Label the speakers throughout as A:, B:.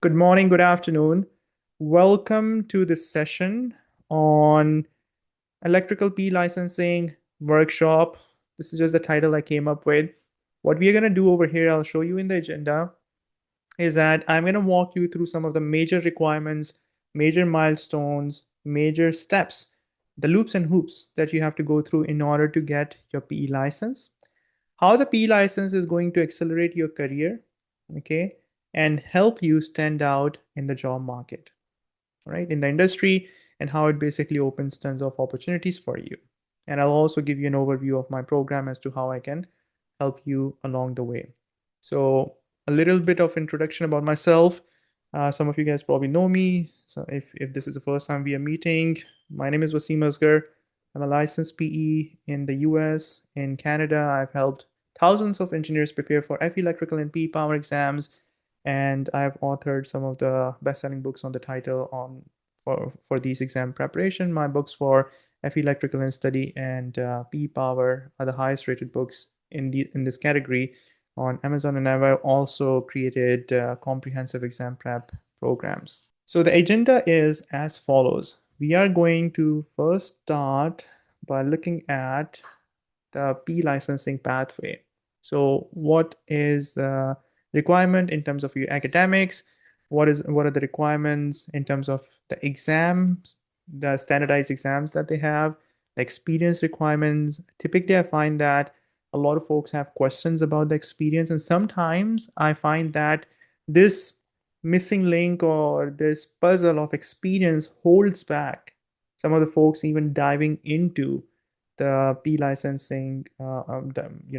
A: Good morning, good afternoon. Welcome to this session on electrical P licensing workshop. This is just the title I came up with. What we are going to do over here, I'll show you in the agenda, is that I'm going to walk you through some of the major requirements, major milestones, major steps, the loops and hoops that you have to go through in order to get your PE license, how the PE license is going to accelerate your career, okay, and help you stand out in the job market, right, in the industry, and how it basically opens tons of opportunities for you. And I'll also give you an overview of my program as to how I can help you along the way. So, a little bit of introduction about myself. Some of you guys probably know me. So, if this is the first time we are meeting, my name is Wasim Asgar. I'm a licensed PE in the US. In Canada, I've helped thousands of engineers prepare for FE electrical and PE power exams, and I've authored some of the best-selling books on the title on for these exam preparation. My books for FE electrical and study and PE power are the highest rated books in this category on Amazon, and I've also created comprehensive exam prep programs. So the agenda is as follows. We are going to first start by looking at the P licensing pathway. So what is the requirement in terms of your academics? What are the requirements in terms of the exams, the standardized exams that they have, the experience requirements? Typically, I find that a lot of folks have questions about the experience, and sometimes I find that this missing link or this puzzle of experience holds back some of the folks even diving into the P licensing,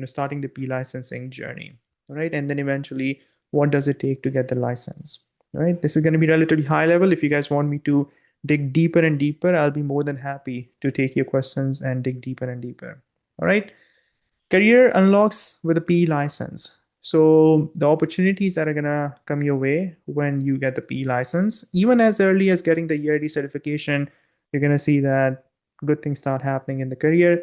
A: starting the P licensing journey, right? And then eventually, what does it take to get the license, right? This is going to be relatively high level. If you guys want me to dig deeper and deeper, I'll be more than happy to take your questions and dig deeper and deeper. All right. Career unlocks with a P license. So the opportunities that are gonna come your way when you get the P license, even as early as getting the EIT certification, you're gonna see that good things start happening in the career,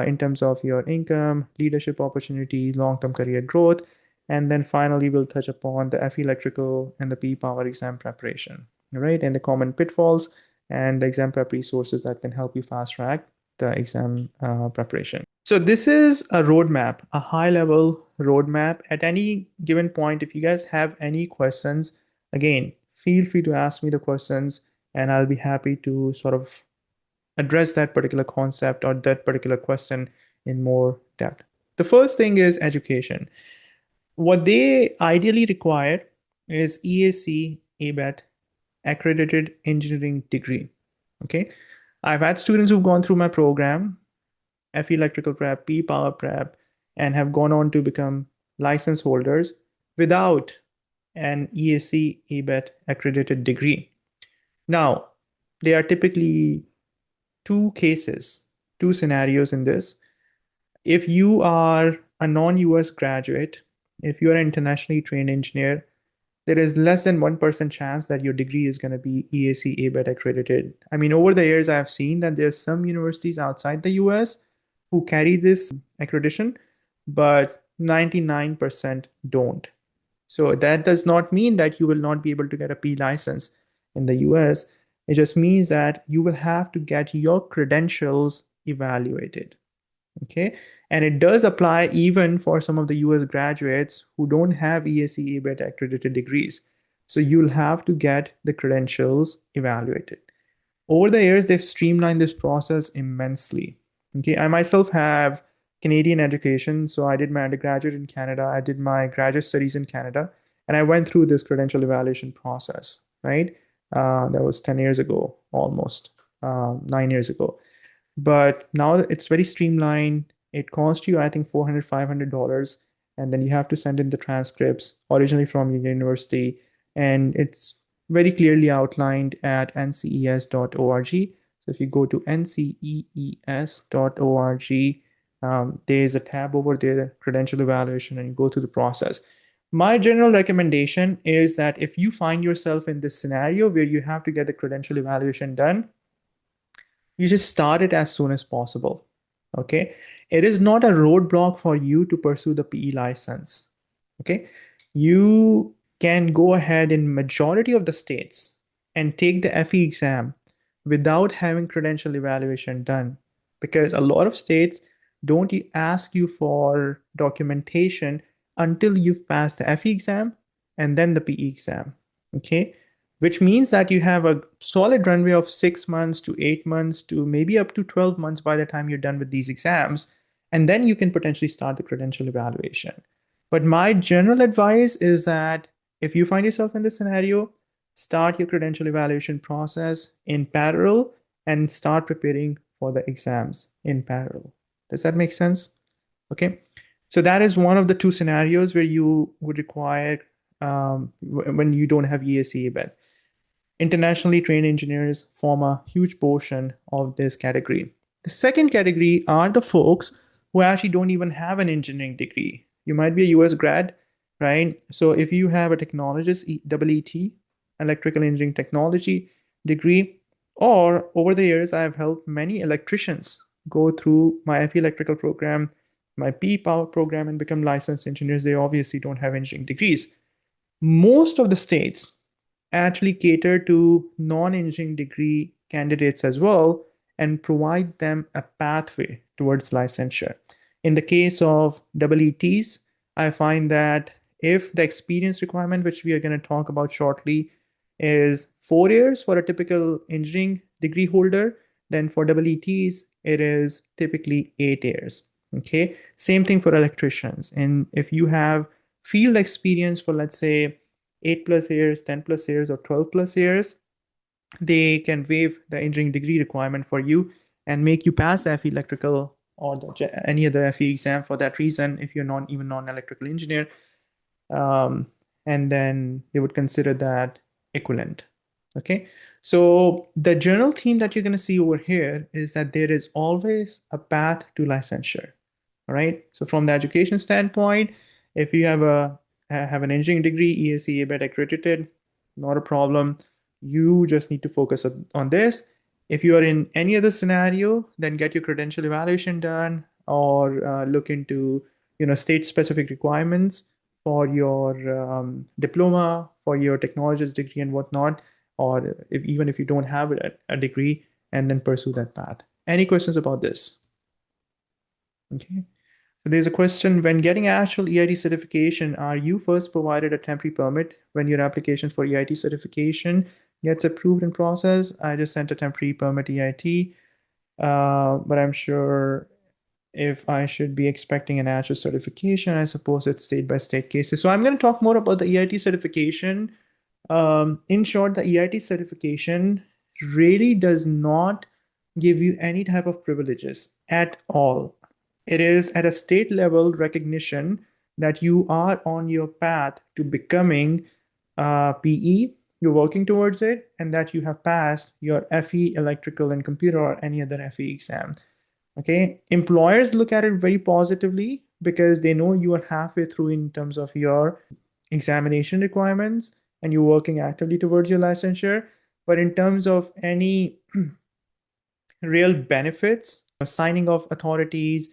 A: in terms of your income, leadership opportunities, long-term career growth, and then finally we'll touch upon the FE electrical and the P power exam preparation, right? And the common pitfalls and the exam prep resources that can help you fast track the exam preparation. So this is a roadmap, a high level roadmap. At any given point, if you guys have any questions, again, feel free to ask me the questions and I'll be happy to sort of address that particular concept or that particular question in more depth. The first thing is education. What they ideally require is EAC, ABET, accredited engineering degree. Okay. I've had students who've gone through my program, FE electrical prep, P power prep, and have gone on to become license holders without an EAC ABET accredited degree. Now, there are typically two cases, two scenarios in this. If you are a non-US graduate, if you're an internationally trained engineer, there is less than 1% chance that your degree is going to be EAC ABET accredited. I mean, over the years, I've seen that there's some universities outside the US who carry this accreditation, but 99% don't. So that does not mean that you will not be able to get a P license in the US. It just means that you will have to get your credentials evaluated. Okay. And it does apply even for some of the US graduates who don't have EAC ABET accredited degrees. So you'll have to get the credentials evaluated. Over the years, they've streamlined this process immensely. Okay. I myself have Canadian education. So I did my undergraduate in Canada. I did my graduate studies in Canada. And I went through this credential evaluation process, right? That was 10 years ago, almost 9 years ago. But now it's very streamlined. It costs you, I think, $400, $500. And then you have to send in the transcripts originally from your university. And it's very clearly outlined at nces.org. So if you go to ncees.org, there's a tab over there, credential evaluation, and you go through the process. My general recommendation is that if you find yourself in this scenario where you have to get the credential evaluation done, you just start it as soon as possible. Okay. It is not a roadblock for you to pursue the PE license. Okay. You can go ahead in majority of the states and take the FE exam without having credential evaluation done, because a lot of states don't ask you for documentation until you've passed the FE exam and then the PE exam. Okay, which means that you have a solid runway of 6 months to 8 months to maybe up to 12 months by the time you're done with these exams. And then you can potentially start the credential evaluation. But my general advice is that if you find yourself in this scenario, start your credential evaluation process in parallel and start preparing for the exams in parallel. Does that make sense? Okay. So that is one of the two scenarios where you would require when you don't have ESE event. Internationally trained engineers form a huge portion of this category. The second category are the folks who actually don't even have an engineering degree. You might be a US grad, right? So if you have a technologist, EET, electrical engineering technology degree, or over the years, I've helped many electricians go through my FE electrical program, my P power program, and become licensed engineers. They obviously don't have engineering degrees. Most of the states actually cater to non-engineering degree candidates as well and provide them a pathway towards licensure. In the case of EETs, I find that if the experience requirement, which we are going to talk about shortly, is 4 years for a typical engineering degree holder, then for EETs, it is typically 8 years. Okay, same thing for electricians. And if you have field experience for, let's say, 8 plus years, 10 plus years, or 12 plus years, they can waive the engineering degree requirement for you and make you pass the FE electrical or any other FE exam for that reason if you're not even non-electrical engineer. Um, and then they would consider that equivalent. Okay, so the general theme that you're going to see over here is that there is always a path to licensure. All right, so from the education standpoint, if you have an engineering degree, ESE, ABET accredited, not a problem. You just need to focus on this. If you are in any other scenario, then get your credential evaluation done or look into state-specific requirements for your diploma, for your technologist degree and whatnot, or even if you don't have a degree, and then pursue that path. Any questions about this? Okay. So there's a question, when getting actual EIT certification, are you first provided a temporary permit when your application for EIT certification gets approved and processed? I just sent a temporary permit EIT, but I'm sure if I should be expecting an actual certification, I suppose it's state by state cases. So I'm going to talk more about the EIT certification. In short, the EIT certification really does not give you any type of privileges at all. It is at a state level recognition that you are on your path to becoming PE, you're working towards it, and that you have passed your FE electrical and computer or any other FE exam. Okay, employers look at it very positively because they know you are halfway through in terms of your examination requirements and you're working actively towards your licensure. But in terms of any real benefits, signing off authorities,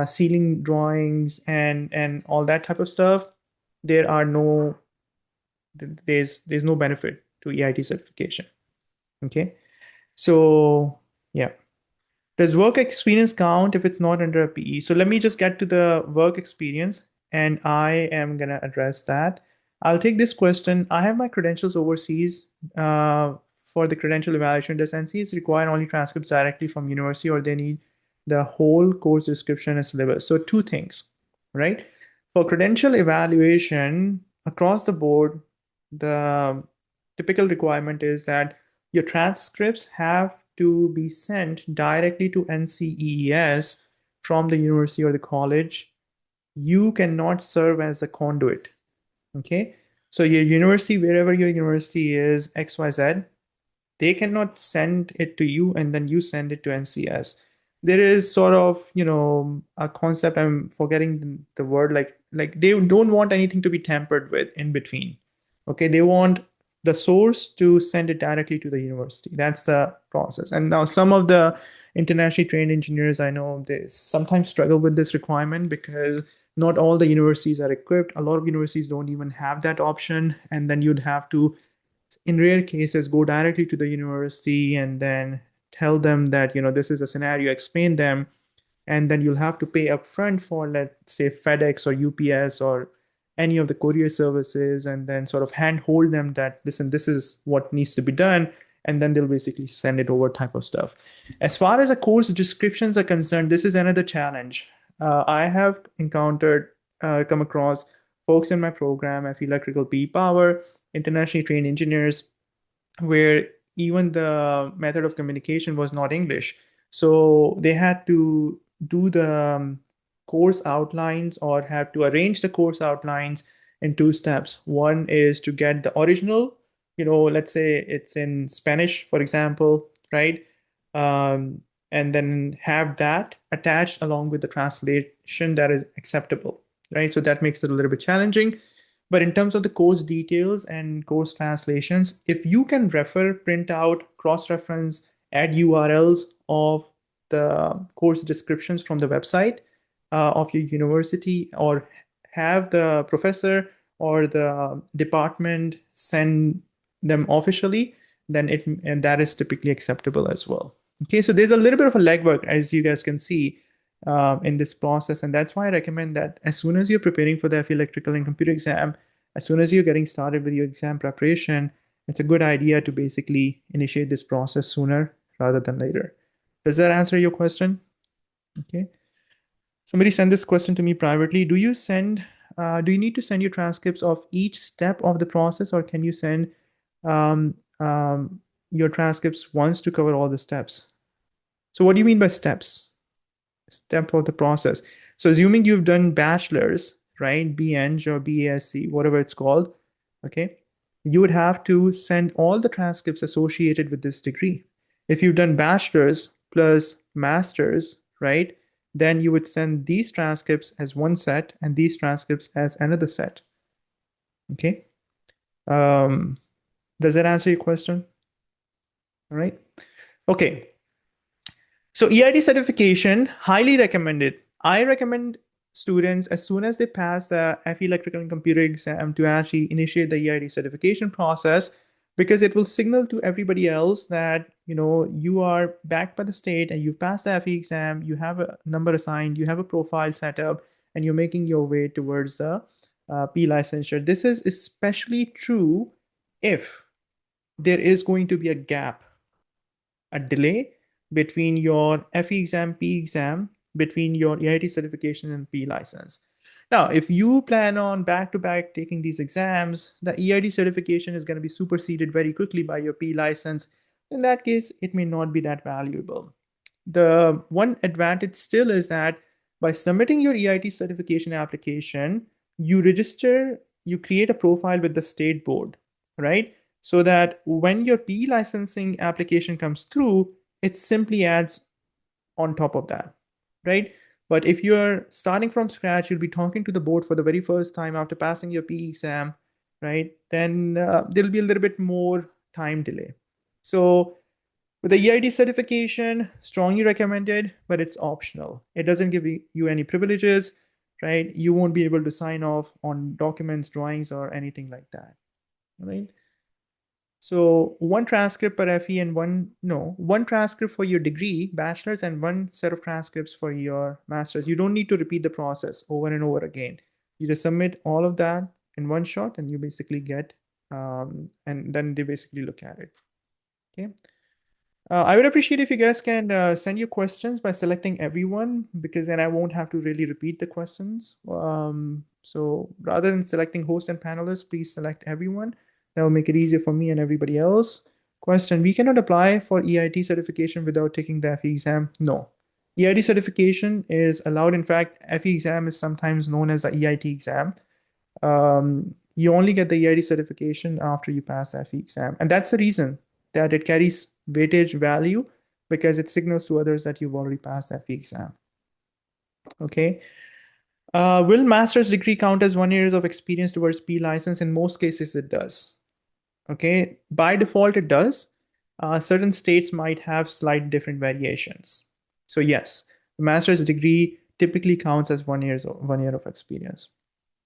A: sealing drawings, and all that type of stuff, there are no there's no benefit to EIT certification. Okay, so yeah. Does work experience count if it's not under a PE? So let me just get to the work experience and I am going to address that. I'll take this question. I have my credentials overseas for the credential evaluation. Does NCS require only transcripts directly from university or they need the whole course description and syllabus? So two things, right? For credential evaluation across the board, the typical requirement is that your transcripts have to be sent directly to NCEES from the university or the college. You cannot serve as the conduit. Okay. So your university, wherever your university is, XYZ, they cannot send it to you and then you send it to NCS. There is sort of, a concept, I'm forgetting the word, like they don't want anything to be tampered with in between. Okay. They want the source to send it directly to the university. That's the process. And now some of the internationally trained engineers I know, they sometimes struggle with this requirement because Not all the universities are equipped. A lot of universities don't even have that option. And then you'd have to, in rare cases, go directly to the university and then tell them that, this is a scenario, explain them, and then you'll have to pay upfront for, let's say, FedEx or UPS or any of the courier services, and then sort of handhold them that, listen, this is what needs to be done, and then they'll basically send it over, type of stuff. As far as the course descriptions are concerned, this is another challenge. I have come across folks in my program, FE Electrical P Power, internationally trained engineers, where even the method of communication was not English. So they had to do the course outlines, or have to arrange the course outlines in two steps. One is to get the original, let's say it's in Spanish, for example, right? And then have that attached along with the translation that is acceptable, right? So that makes it a little bit challenging. But in terms of the course details and course translations, if you can print out, cross-reference, add URLs of the course descriptions from the website of your university, or have the professor or the department send them officially, then and that is typically acceptable as well. Okay, so there's a little bit of a legwork, as you guys can see, in this process. And that's why I recommend that as soon as you're preparing for the FE Electrical and Computer exam, as soon as you're getting started with your exam preparation, it's a good idea to basically initiate this process sooner rather than later. Does that answer your question? Okay. Somebody sent this question to me privately. Do you need to send your transcripts of each step of the process, or can you send um, your transcripts once to cover all the steps? So what do you mean by steps? Step of the process. So assuming you've done bachelor's, right? BEng or BAsc, whatever it's called, okay? You would have to send all the transcripts associated with this degree. If you've done bachelor's plus master's, right? Then you would send these transcripts as one set and these transcripts as another set. Okay. Does that answer your question? All right. Okay. So EIT certification, highly recommended. I recommend students, as soon as they pass the FE Electrical and Computer exam, to actually initiate the EIT certification process, because it will signal to everybody else that you are backed by the state and you've passed the FE exam, you have a number assigned, you have a profile set up, and you're making your way towards the P licensure. This is especially true if there is going to be a gap, a delay between your FE exam, P exam, between your EIT certification and P license. Now, if you plan on back-to-back taking these exams, the EIT certification is going to be superseded very quickly by your P license. In that case, it may not be that valuable. The one advantage still is that by submitting your EIT certification application, you create a profile with the state board, right? So that when your P licensing application comes through, it simply adds on top of that, right? But if you're starting from scratch, you'll be talking to the board for the very first time after passing your P exam, right? Then there'll be a little bit more time delay. So with the EIT certification, strongly recommended, but it's optional. It doesn't give you any privileges, right? You won't be able to sign off on documents, drawings, or anything like that, right? So one transcript per FE and one transcript for your degree, bachelor's, and one set of transcripts for your master's. You don't need to repeat the process over and over again. You just submit all of that in one shot and you basically get, and then they basically look at it. Okay. I would appreciate if you guys can send your questions by selecting everyone, because then I won't have to really repeat the questions. So rather than selecting host and panelists, please select everyone. That'll make it easier for me and everybody else. Question: we cannot apply for EIT certification without taking the FE exam. No. EIT certification is allowed. In fact, FE exam is sometimes known as the EIT exam. You only get the EIT certification after you pass the FE exam. And that's the reason that it carries weightage value, because it signals to others that you've already passed the FE exam. Okay. Will master's degree count as 1 year of experience towards P license? In most cases, it does. Okay. By default, it does. Certain states might have slight different variations. So yes, the master's degree typically counts as 1 year of experience,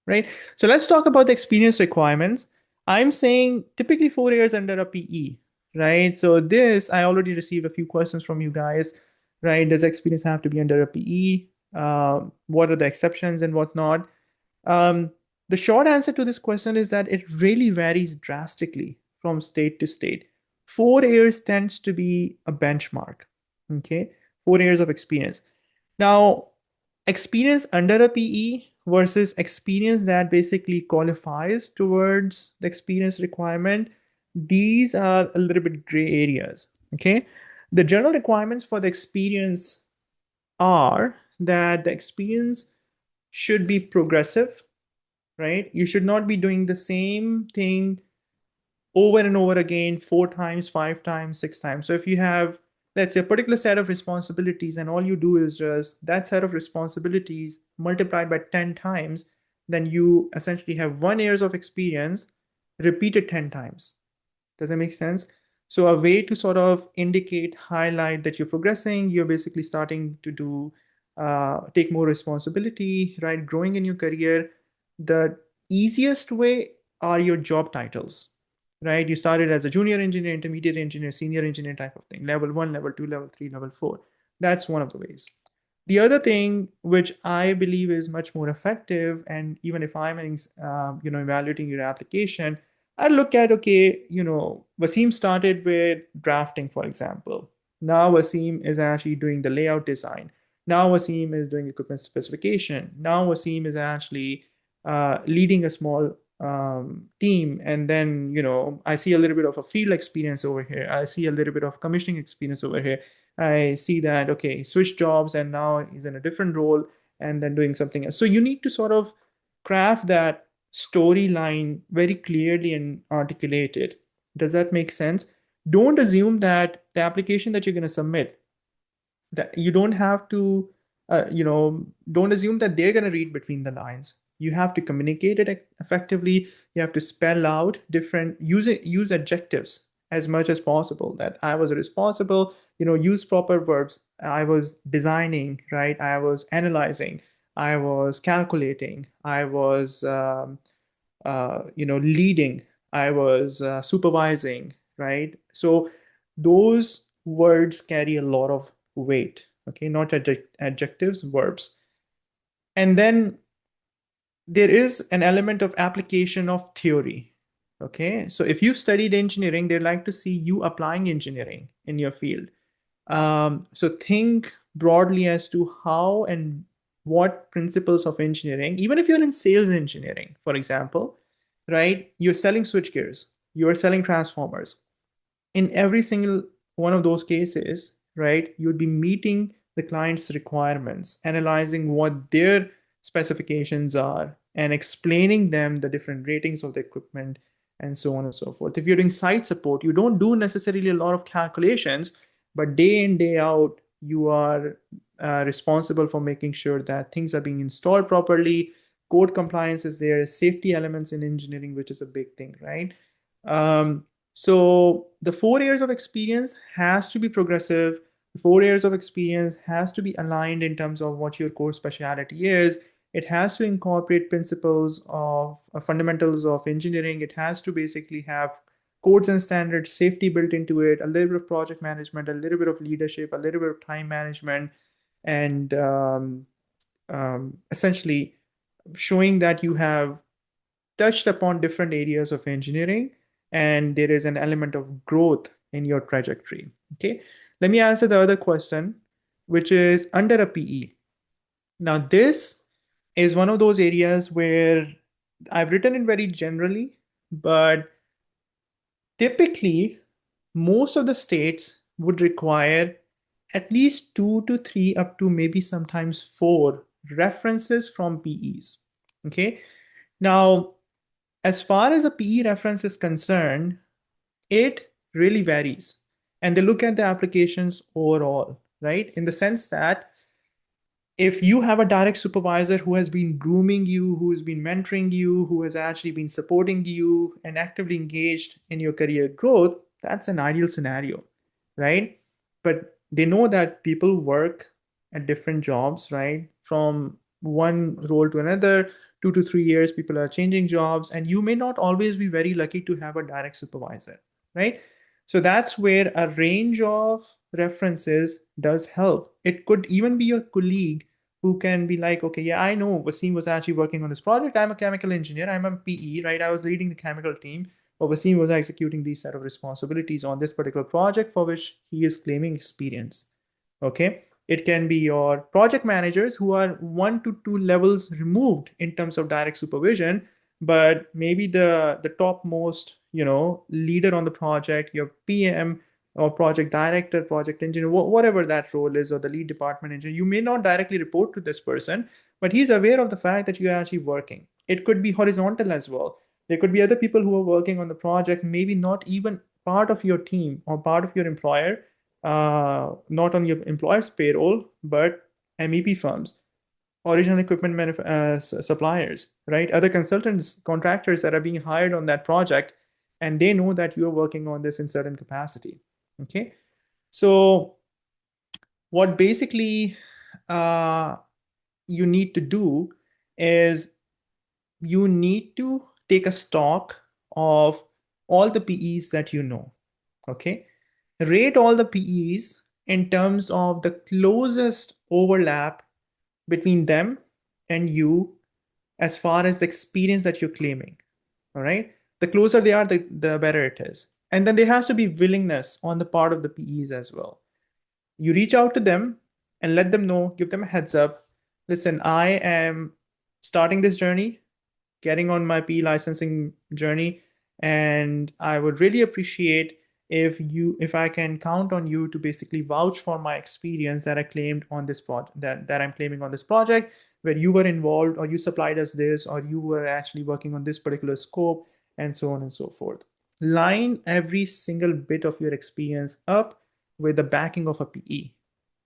A: right? So let's talk about the experience requirements. I'm saying typically 4 years under a PE, right? So this, I already received a few questions from you guys, right? Does experience have to be under a PE? What are the exceptions and whatnot? Um, the short answer to this question is that it really varies drastically from state to state. 4 years tends to be a benchmark, okay? 4 years of experience. Now, experience under a PE versus experience that basically qualifies towards the experience requirement, these are a little bit gray areas, okay? The general requirements for the experience are that the experience should be progressive, right? You should not be doing the same thing over and over again, 4 times, 5 times, 6 times. So if you have, let's say, a particular set of responsibilities, and all you do is just that set of responsibilities multiplied by 10 times, then you essentially have 1 years of experience repeated 10 times. Does that make sense? So a way to sort of indicate, highlight that you're progressing, you're basically starting to take more responsibility, right? Growing in your career. The easiest way are your job titles, right? You started as a junior engineer, intermediate engineer, senior engineer type of thing, level 1, level 2, level 3, level 4. That's one of the ways. The other thing, which I believe is much more effective, and even if I'm evaluating your application, I look at, okay, Wasim started with drafting, for example. Now Wasim is actually doing the layout design. Now Wasim is doing equipment specification. Now Wasim is actually leading a small team. And then, I see a little bit of a field experience over here. I see a little bit of commissioning experience over here. I see that, okay, switch jobs and now he's in a different role and then doing something else. So you need to sort of craft that storyline very clearly and articulate it. Does that make sense? Don't assume that the application that you're going to submit, that you don't have to, don't assume that they're going to read between the lines. You have to communicate it effectively. You have to spell out different, use adjectives as much as possible. That I was responsible, use proper verbs. I was designing, right? I was analyzing. I was calculating. I was, leading. I was supervising, right? So those words carry a lot of weight, okay? Not adjectives, verbs. And then there is an element of application of theory, okay? So if you've studied engineering, they like to see you applying engineering in your field. So think broadly as to how and what principles of engineering, even if you're in sales engineering, for example, right? You're selling switchgears, you're selling transformers. In every single one of those cases, right, you would be meeting the client's requirements, analyzing what their specifications are, and explaining them the different ratings of the equipment and so on and so forth. If you're doing site support, you don't do necessarily a lot of calculations, but day in, day out, you are responsible for making sure that things are being installed properly, code compliance is there, safety elements in engineering, which is a big thing, right? So the 4 years of experience has to be progressive. The 4 years of experience has to be aligned in terms of what your core specialty is. It has to incorporate principles of fundamentals of engineering. It has to basically have codes and standards, safety built into it, a little bit of project management, a little bit of leadership, a little bit of time management, and essentially showing that you have touched upon different areas of engineering and there is an element of growth in your trajectory. Okay, let me answer the other question, which is under a PE. Now, this is one of those areas where I've written it very generally, but typically, most of the states would require at least 2 to 3, up to maybe sometimes 4 references from PEs. Okay, now as far as a PE reference is concerned, it really varies. And they look at the applications overall, right? In the sense that if you have a direct supervisor who has been grooming you, who has been mentoring you, who has actually been supporting you and actively engaged in your career growth, that's an ideal scenario, right? But they know that people work at different jobs, right? From one role to another, 2 to 3 years, people are changing jobs, and you may not always be very lucky to have a direct supervisor, right? So that's where a range of references does help. It could even be your colleague who can be like, okay, yeah, I know Wasim was actually working on this project. I'm a chemical engineer. I'm a PE, right? I was leading the chemical team, but Wasim was executing these set of responsibilities on this particular project for which he is claiming experience. Okay. It can be your project managers who are 1 to 2 levels removed in terms of direct supervision, but maybe the topmost, leader on the project, your PM or project director, project engineer, whatever that role is, or the lead department engineer, you may not directly report to this person, but he's aware of the fact that you're actually working. It could be horizontal as well. There could be other people who are working on the project, maybe not even part of your team or part of your employer, not on your employer's payroll, but MEP firms, original equipment suppliers, right? Other consultants, contractors that are being hired on that project, and they know that you're working on this in certain capacity. Okay. So, what basically uh, you need to do is you need to take a stock of all the PEs that you know. Okay. Rate all the PEs in terms of the closest overlap between them and you as far as the experience that you're claiming. All right. The closer they are, the better it is. And then there has to be willingness on the part of the PEs as well. You reach out to them and let them know, give them a heads up. Listen, I am starting this journey, getting on my P licensing journey, and I would really appreciate if I can count on you to basically vouch for my experience that I claimed on this project, that I'm claiming on this project, where you were involved or you supplied us this or you were actually working on this particular scope, and so on and so forth. Line every single bit of your experience up with the backing of a PE.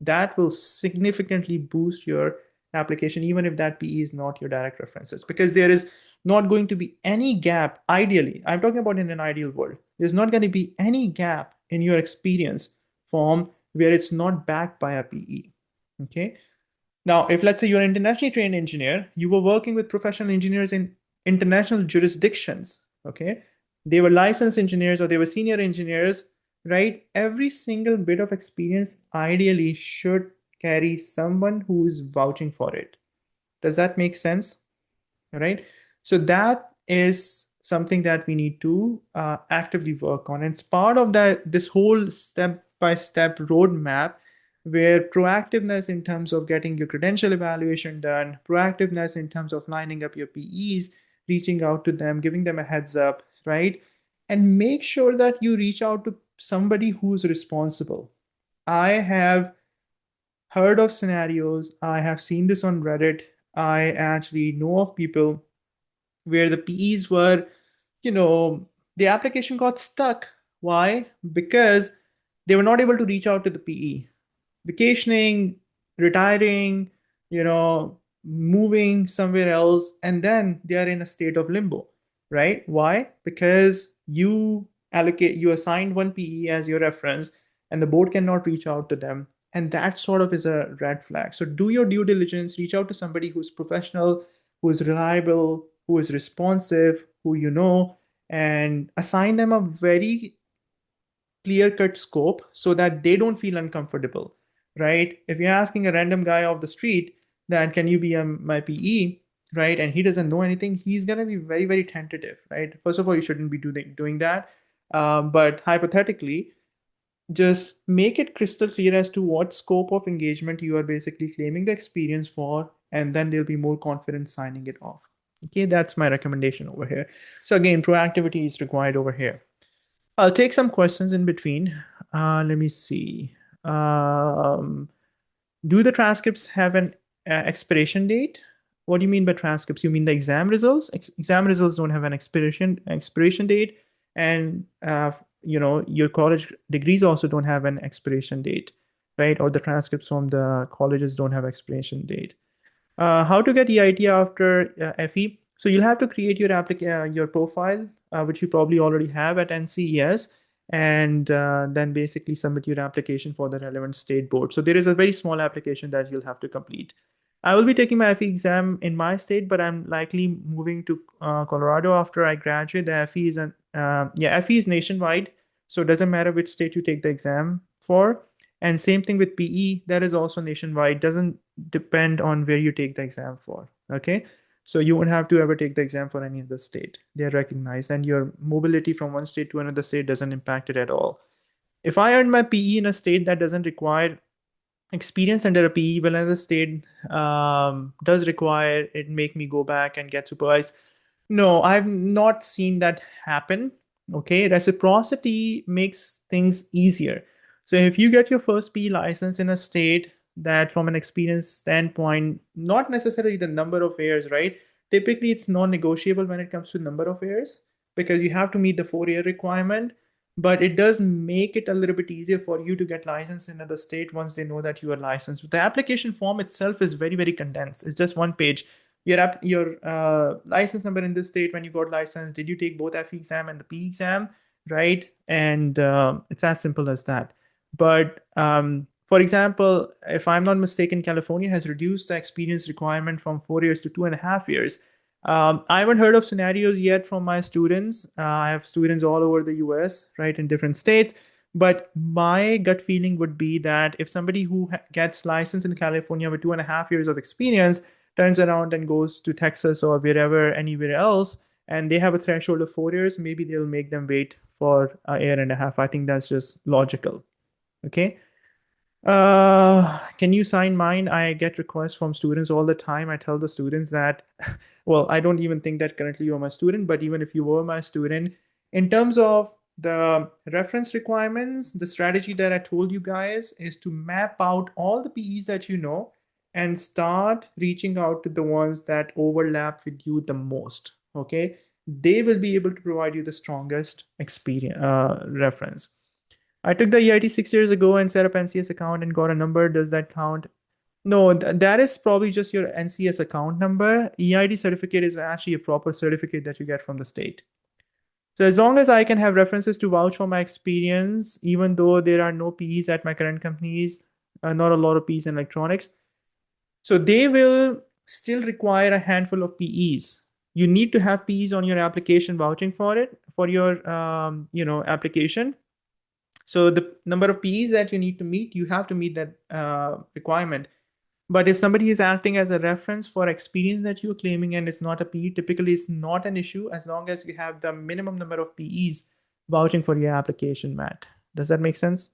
A: That will significantly boost your application, even if that PE is not your direct references, because there is not going to be any gap. Ideally, I'm talking about in an ideal world, there's not going to be any gap in your experience form where it's not backed by a PE. Okay. Now, if let's say you're an internationally trained engineer, you were working with professional engineers in international jurisdictions, okay? They were licensed engineers or they were senior engineers, right? Every single bit of experience ideally should carry someone who is vouching for it. Does that make sense? Right? So that is something that we need to actively work on. And it's part of this whole step-by-step roadmap where proactiveness in terms of getting your credential evaluation done, proactiveness in terms of lining up your PEs, reaching out to them, giving them a heads up, right? And make sure that you reach out to somebody who's responsible. I have heard of scenarios, I have seen this on Reddit. I actually know of people where the PEs were, the application got stuck. Why? Because they were not able to reach out to the PE. Vacationing, retiring, moving somewhere else, and then they are in a state of limbo, right? Why? Because you assigned one PE as your reference, and the board cannot reach out to them. And that sort of is a red flag. So do your due diligence, reach out to somebody who's professional, who is reliable, who is responsive, who you know, and assign them a very clear cut scope so that they don't feel uncomfortable, right? If you're asking a random guy off the street that can you be my PE, right? And he doesn't know anything, he's going to be very, very tentative, right? First of all, you shouldn't be doing that. But hypothetically, just make it crystal clear as to what scope of engagement you are basically claiming the experience for, and then they'll be more confident signing it off. Okay, that's my recommendation over here. So again, proactivity is required over here. I'll take some questions in between. Let me see. Um, do the transcripts have an expiration date? What do you mean by transcripts? You mean the exam results? Exam results don't have an expiration date, and your college degrees also don't have an expiration date, right? Or the transcripts from the colleges don't have expiration date. How to get EIT after FE? So you'll have to create your profile, which you probably already have at NCES, and then basically submit your application for the relevant state board. So there is a very small application that you'll have to complete. I will be taking my FE exam in my state, but I'm likely moving to Colorado after I graduate. The FE is FE is nationwide, so it doesn't matter which state you take the exam for. And same thing with PE, that is also nationwide. Doesn't depend on where you take the exam for. Okay, so you won't have to ever take the exam for any other state. They're recognized, and your mobility from one state to another state doesn't impact it at all. If I earned my PE in a state that doesn't require experience under a PE, but another state does require it, make me go back and get supervised. No, I've not seen that happen. Okay, reciprocity makes things easier. So if you get your first PE license in a state that, from an experience standpoint, not necessarily the number of years, right? Typically, it's non-negotiable when it comes to number of years because you have to meet the 4-year requirement, but it does make it a little bit easier for you to get licensed in another state once they know that you are licensed. The application form itself is very, very condensed. It's just one page. Your license number in this state, when you got licensed, did you take both FE exam and the P exam, right? And it's as simple as that. But for example, if I'm not mistaken, California has reduced the experience requirement from 4 years to 2.5 years. I haven't heard of scenarios yet from my students. I have students all over the US, right, in different states. But my gut feeling would be that if somebody who gets licensed in California with 2.5 years of experience turns around and goes to Texas or wherever, anywhere else, and they have a threshold of 4 years, maybe they'll make them wait for a year and a half. I think that's just logical. Okay. Can you sign mine? I get requests from students all the time. I tell the students that, well, I don't even think that currently you're my student, but even if you were my student, in terms of the reference requirements, the strategy that I told you guys is to map out all the PEs that you know and start reaching out to the ones that overlap with you the most. Okay. They will be able to provide you the strongest experience reference. I took the EIT 6 years ago and set up NCS account and got a number. Does that count? No, that is probably just your NCS account number. EIT certificate is actually a proper certificate that you get from the state. So as long as I can have references to vouch for my experience, even though there are no Ps at my current companies, not a lot of Ps in electronics, so they will still require a handful of PEs. You need to have PEs on your application vouching for it for your application. So the number of PEs that you need to meet, you have to meet that requirement. But if somebody is acting as a reference for experience that you're claiming and it's not a PE, typically it's not an issue as long as you have the minimum number of PEs vouching for your application, Matt. Does that make sense?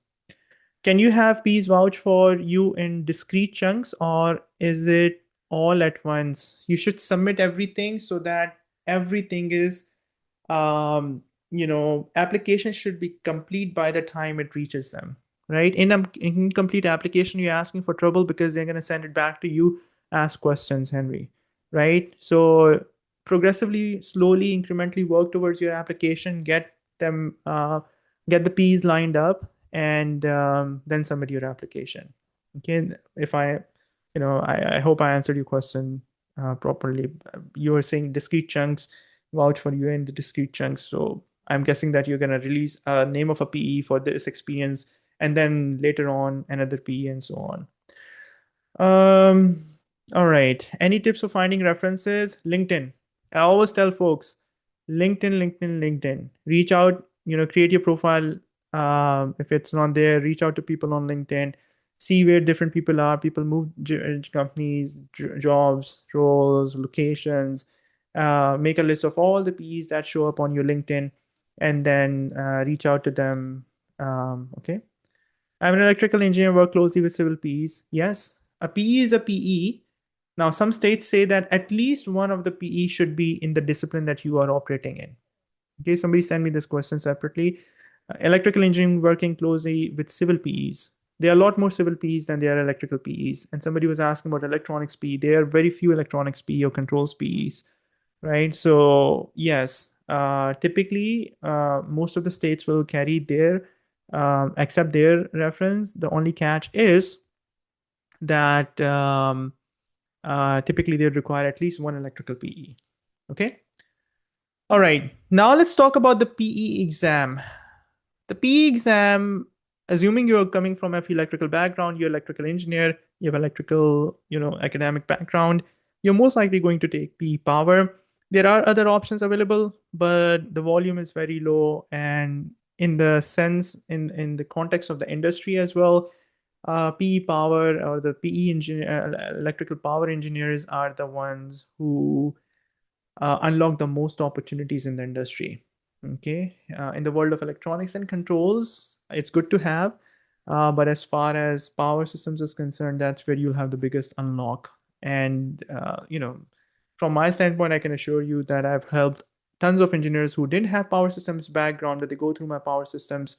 A: Can you have PEs vouch for you in discrete chunks or is it all at once? You should submit everything so that everything is application should be complete by the time it reaches them, right? In an incomplete application, you're asking for trouble because they're going to send it back to you. Ask questions, Henry, right? So progressively, slowly, incrementally work towards your application, get the P's lined up, and then submit your application. Okay, if I hope I answered your question properly. You were saying discrete chunks vouch for you in the discrete chunks. So I'm guessing that you're going to release a name of a PE for this experience and then later on another PE and so on. Um, all right. Any tips for finding references? LinkedIn. I always tell folks, LinkedIn. Reach out, create your profile. If it's not there, reach out to people on LinkedIn. See where different people are. People move companies, jobs, roles, locations. Make a list of all the PEs that show up on your LinkedIn and then reach out to them. Okay. I'm an electrical engineer, work closely with civil PEs. Yes, a PE is a PE. Now, some states say that at least one of the PE should be in the discipline that you are operating in. Okay, somebody send me this question separately. Electrical engineering working closely with civil PEs. There are a lot more civil PEs than there are electrical PEs. And somebody was asking about electronics PE. There are very few electronics PE or controls PEs, right? So yes, typically most of the states will carry their accept their reference. The only catch is that typically they require at least one electrical PE. Okay. All right. Now let's talk about the PE exam. The PE exam, assuming you're coming from a electrical background, you're electrical engineer, you have electrical, academic background, you're most likely going to take PE power. There are other options available, but the volume is very low. And in the sense, in the context of the industry as well, PE power or the PE engineer, electrical power engineers are the ones who unlock the most opportunities in the industry. Okay, in the world of electronics and controls, it's good to have, but as far as power systems is concerned, that's where you'll have the biggest unlock. And from my standpoint, I can assure you that I've helped tons of engineers who didn't have power systems background, that they go through my power systems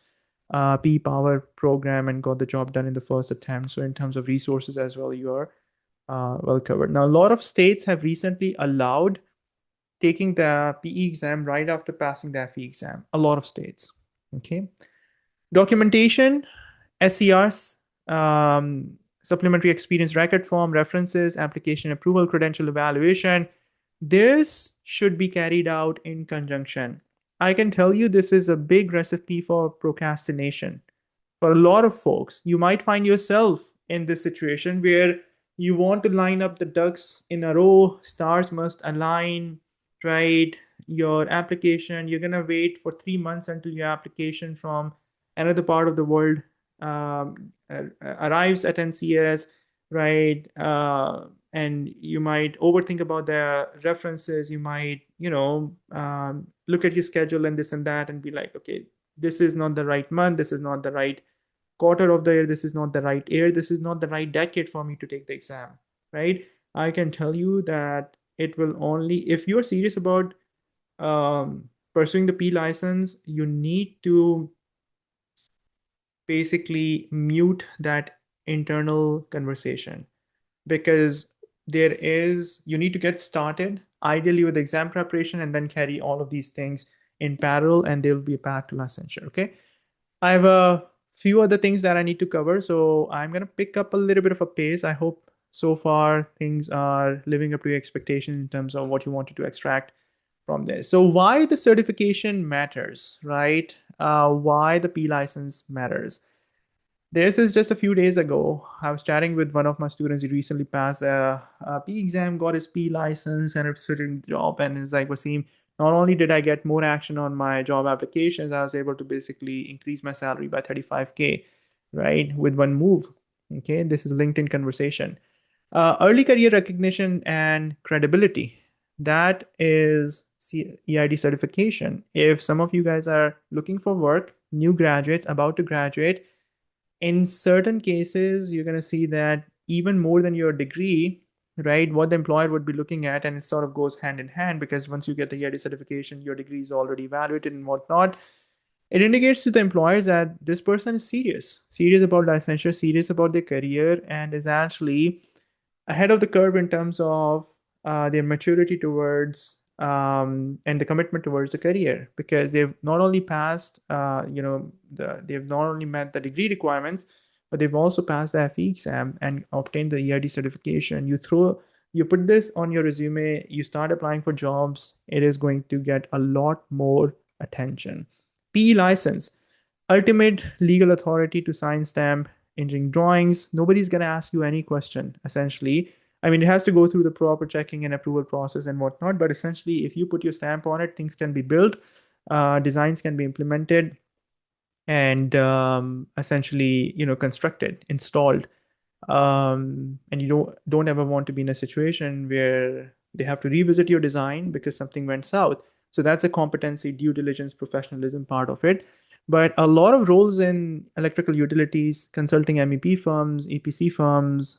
A: P power program and got the job done in the first attempt. So in terms of resources as well, you are well covered. Now, a lot of states have recently allowed taking the PE exam right after passing the FE exam. A lot of states. Okay. Documentation, SCRs, supplementary experience record form, references, application approval, credential evaluation. This should be carried out in conjunction. I can tell you this is a big recipe for procrastination for a lot of folks. You might find yourself in this situation where you want to line up the ducks in a row, stars must align, right? Your application, you're going to wait for 3 months until your application from another part of the world arrives at NCS, right? And you might overthink about the references. You might, look at your schedule and this and that and be like, okay, this is not the right month. This is not the right quarter of the year. This is not the right year. This is not the right decade for me to take the exam, right? I can tell you that it will only, if you're serious about pursuing the P license, you need to basically mute that internal conversation, because you need to get started ideally with exam preparation and then carry all of these things in parallel, and there will be a path to licensure. Okay. I have a few other things that I need to cover, so I'm going to pick up a little bit of a pace. I hope so far things are living up to your expectations in terms of what you wanted to extract from this. So why the certification matters, right? Why the P license matters. This is just a few days ago. I was chatting with one of my students. He recently passed a P exam, got his P license, and it's sitting job. And it's like, Wasim, not only did I get more action on my job applications, I was able to basically increase my salary by 35K, right, with one move. Okay, this is LinkedIn conversation. Early career recognition and credibility. That is EIT certification. If some of you guys are looking for work, new graduates about to graduate, in certain cases, you're going to see that even more than your degree, right, what the employer would be looking at, and it sort of goes hand in hand, because once you get the EIT certification, your degree is already evaluated and whatnot. It indicates to the employers that this person is serious about licensure, serious about their career, and is actually ahead of the curve in terms of their maturity towards and the commitment towards the career, because they've not only passed, they've not only met the degree requirements, but they've also passed the FE exam and obtained the EIT certification. You put this on your resume, you start applying for jobs, it is going to get a lot more attention. PE license, ultimate legal authority to sign, stamp engineering drawings. Nobody's going to ask you any question, essentially. I mean, it has to go through the proper checking and approval process and whatnot, but essentially, if you put your stamp on it, things can be built, designs can be implemented, and essentially, constructed, installed. And you don't ever want to be in a situation where they have to revisit your design because something went south. So that's a competency, due diligence, professionalism part of it. But a lot of roles in electrical utilities, consulting MEP firms, EPC firms,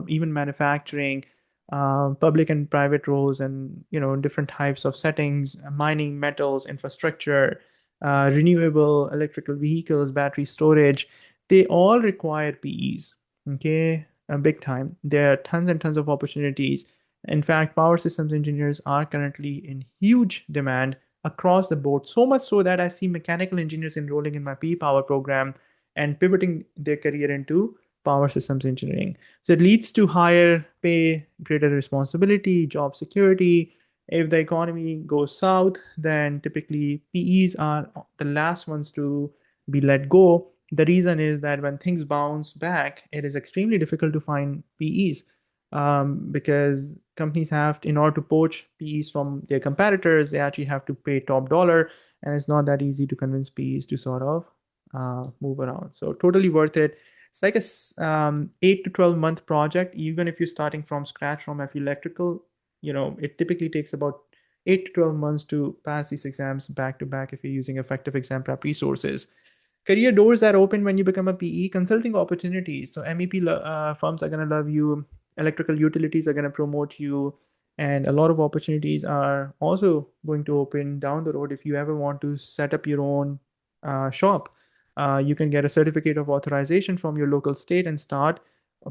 A: even manufacturing, public and private roles, and different types of settings, mining, metals, infrastructure, renewable electrical vehicles, battery storage, they all require PEs. Okay, big time. There are tons and tons of opportunities. In fact, power systems engineers are currently in huge demand across the board, so much so that I see mechanical engineers enrolling in my P power program and pivoting their career into power systems engineering. So it leads to higher pay, greater responsibility, job security. If the economy goes south, then typically PEs are the last ones to be let go. The reason is that when things bounce back, it is extremely difficult to find PEs, because companies have, in order to poach PEs from their competitors, they actually have to pay top dollar, and it's not that easy to convince PEs to sort of move around. So totally worth it. It's like a 8 to 12 month project, even if you're starting from scratch from FE Electrical. It typically takes about 8 to 12 months to pass these exams back to back if you're using effective exam prep resources. Career doors that open when you become a PE, consulting opportunities. So MEP firms are going to love you, electrical utilities are going to promote you, and a lot of opportunities are also going to open down the road if you ever want to set up your own shop. You can get a certificate of authorization from your local state and start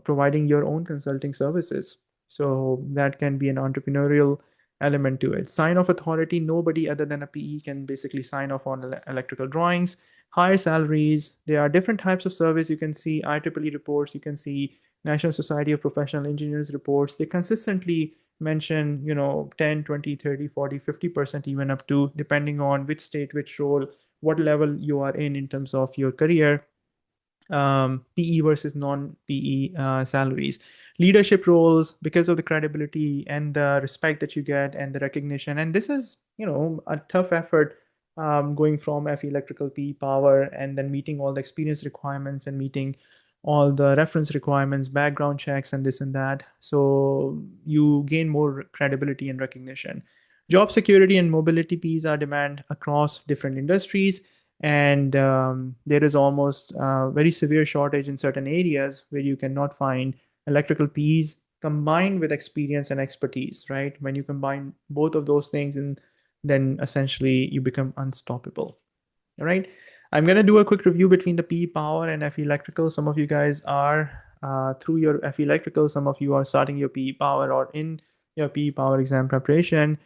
A: providing your own consulting services. So that can be an entrepreneurial element to it. Sign off authority, nobody other than a PE can basically sign off on electrical drawings. Higher salaries, there are different types of service. You can see IEEE reports, you can see National Society of Professional Engineers reports. They consistently mention 10, 20, 30, 40, 50%, even up to, depending on which state, which role, what level you are in terms of your career, PE versus non-PE salaries. Leadership roles, because of the credibility and the respect that you get and the recognition. And this is, a tough effort, going from FE Electrical PE Power and then meeting all the experience requirements and meeting all the reference requirements, background checks, and this and that. So you gain more credibility and recognition. Job security and mobility Ps are demand across different industries, and there is almost a very severe shortage in certain areas where you cannot find electrical Ps combined with experience and expertise, right? When you combine both of those things, and then essentially you become unstoppable. All right. I'm going to do a quick review between the PE Power and FE Electrical. Some of you guys are through your FE Electrical, some of you are starting your PE Power or in your PE Power exam preparation.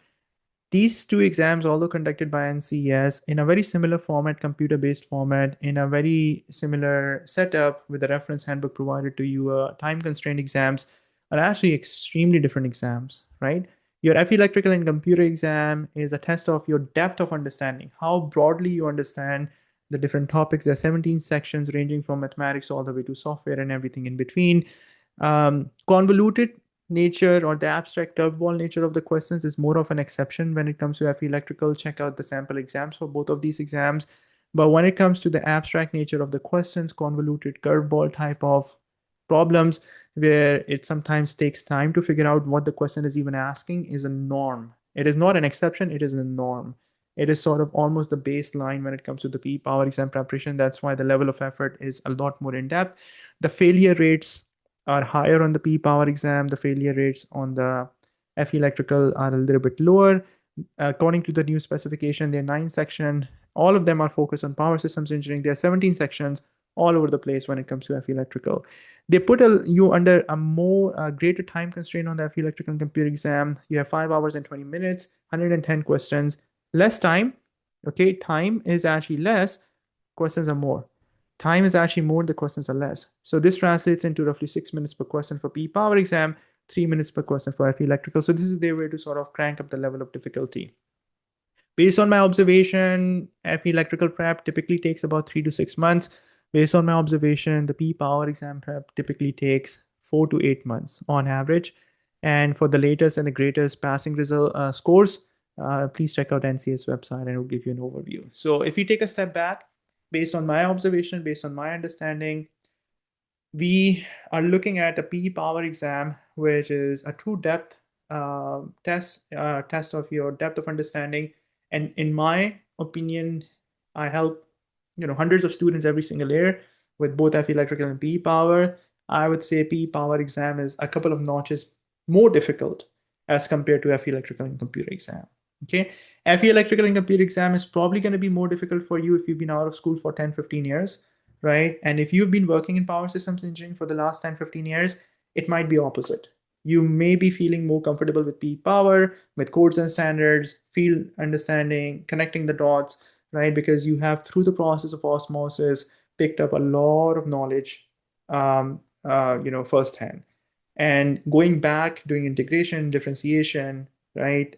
A: These two exams, although conducted by NCES in a very similar format, computer-based format, in a very similar setup with the reference handbook provided to you, time-constrained exams, are actually extremely different exams, right? Your FE Electrical and Computer exam is a test of your depth of understanding, how broadly you understand the different topics. There are 17 sections ranging from mathematics all the way to software and everything in between. Convoluted nature or the abstract curveball nature of the questions is more of an exception when it comes to FE Electrical. Check out the sample exams for both of these exams. But when it comes to the abstract nature of the questions, convoluted curveball type of problems, where it sometimes takes time to figure out what the question is even asking, is a norm. It is not an exception, it is a norm. It is sort of almost the baseline when it comes to the PE Power exam preparation. That's why the level of effort is a lot more in depth. The failure rates are higher on the P Power exam. The failure rates on the FE Electrical are a little bit lower. According to the new specification, there are 9 sections. All of them are focused on power systems engineering. There are 17 sections all over the place when it comes to FE Electrical. They put you under a more greater time constraint on the FE Electrical and Computer exam. You have 5 hours and 20 minutes, 110 questions, less time. Okay, time is actually less, questions are more. Time is actually more, the questions are less. So this translates into roughly 6 minutes per question for P Power exam, 3 minutes per question for FE Electrical. So this is their way to sort of crank up the level of difficulty. Based on my observation, FE Electrical prep typically takes about 3 to 6 months. Based on my observation, the P Power exam prep typically takes 4 to 8 months on average. And for the latest and the greatest passing result scores, please check out NCS website and it will give you an overview. So if you take a step back, based on my observation, based on my understanding, we are looking at a PE Power exam, which is a true depth test of your depth of understanding. And in my opinion, I help hundreds of students every single year with both FE Electrical and PE Power. I would say PE Power exam is a couple of notches more difficult as compared to FE Electrical and Computer exam. Okay, FE Electrical and Computer exam is probably going to be more difficult for you if you've been out of school for 10, 15 years, right? And if you've been working in power systems engineering for the last 10, 15 years, it might be opposite. You may be feeling more comfortable with PE Power, with codes and standards, field understanding, connecting the dots, right? Because you have, through the process of osmosis, picked up a lot of knowledge, firsthand. And going back, doing integration, differentiation, right?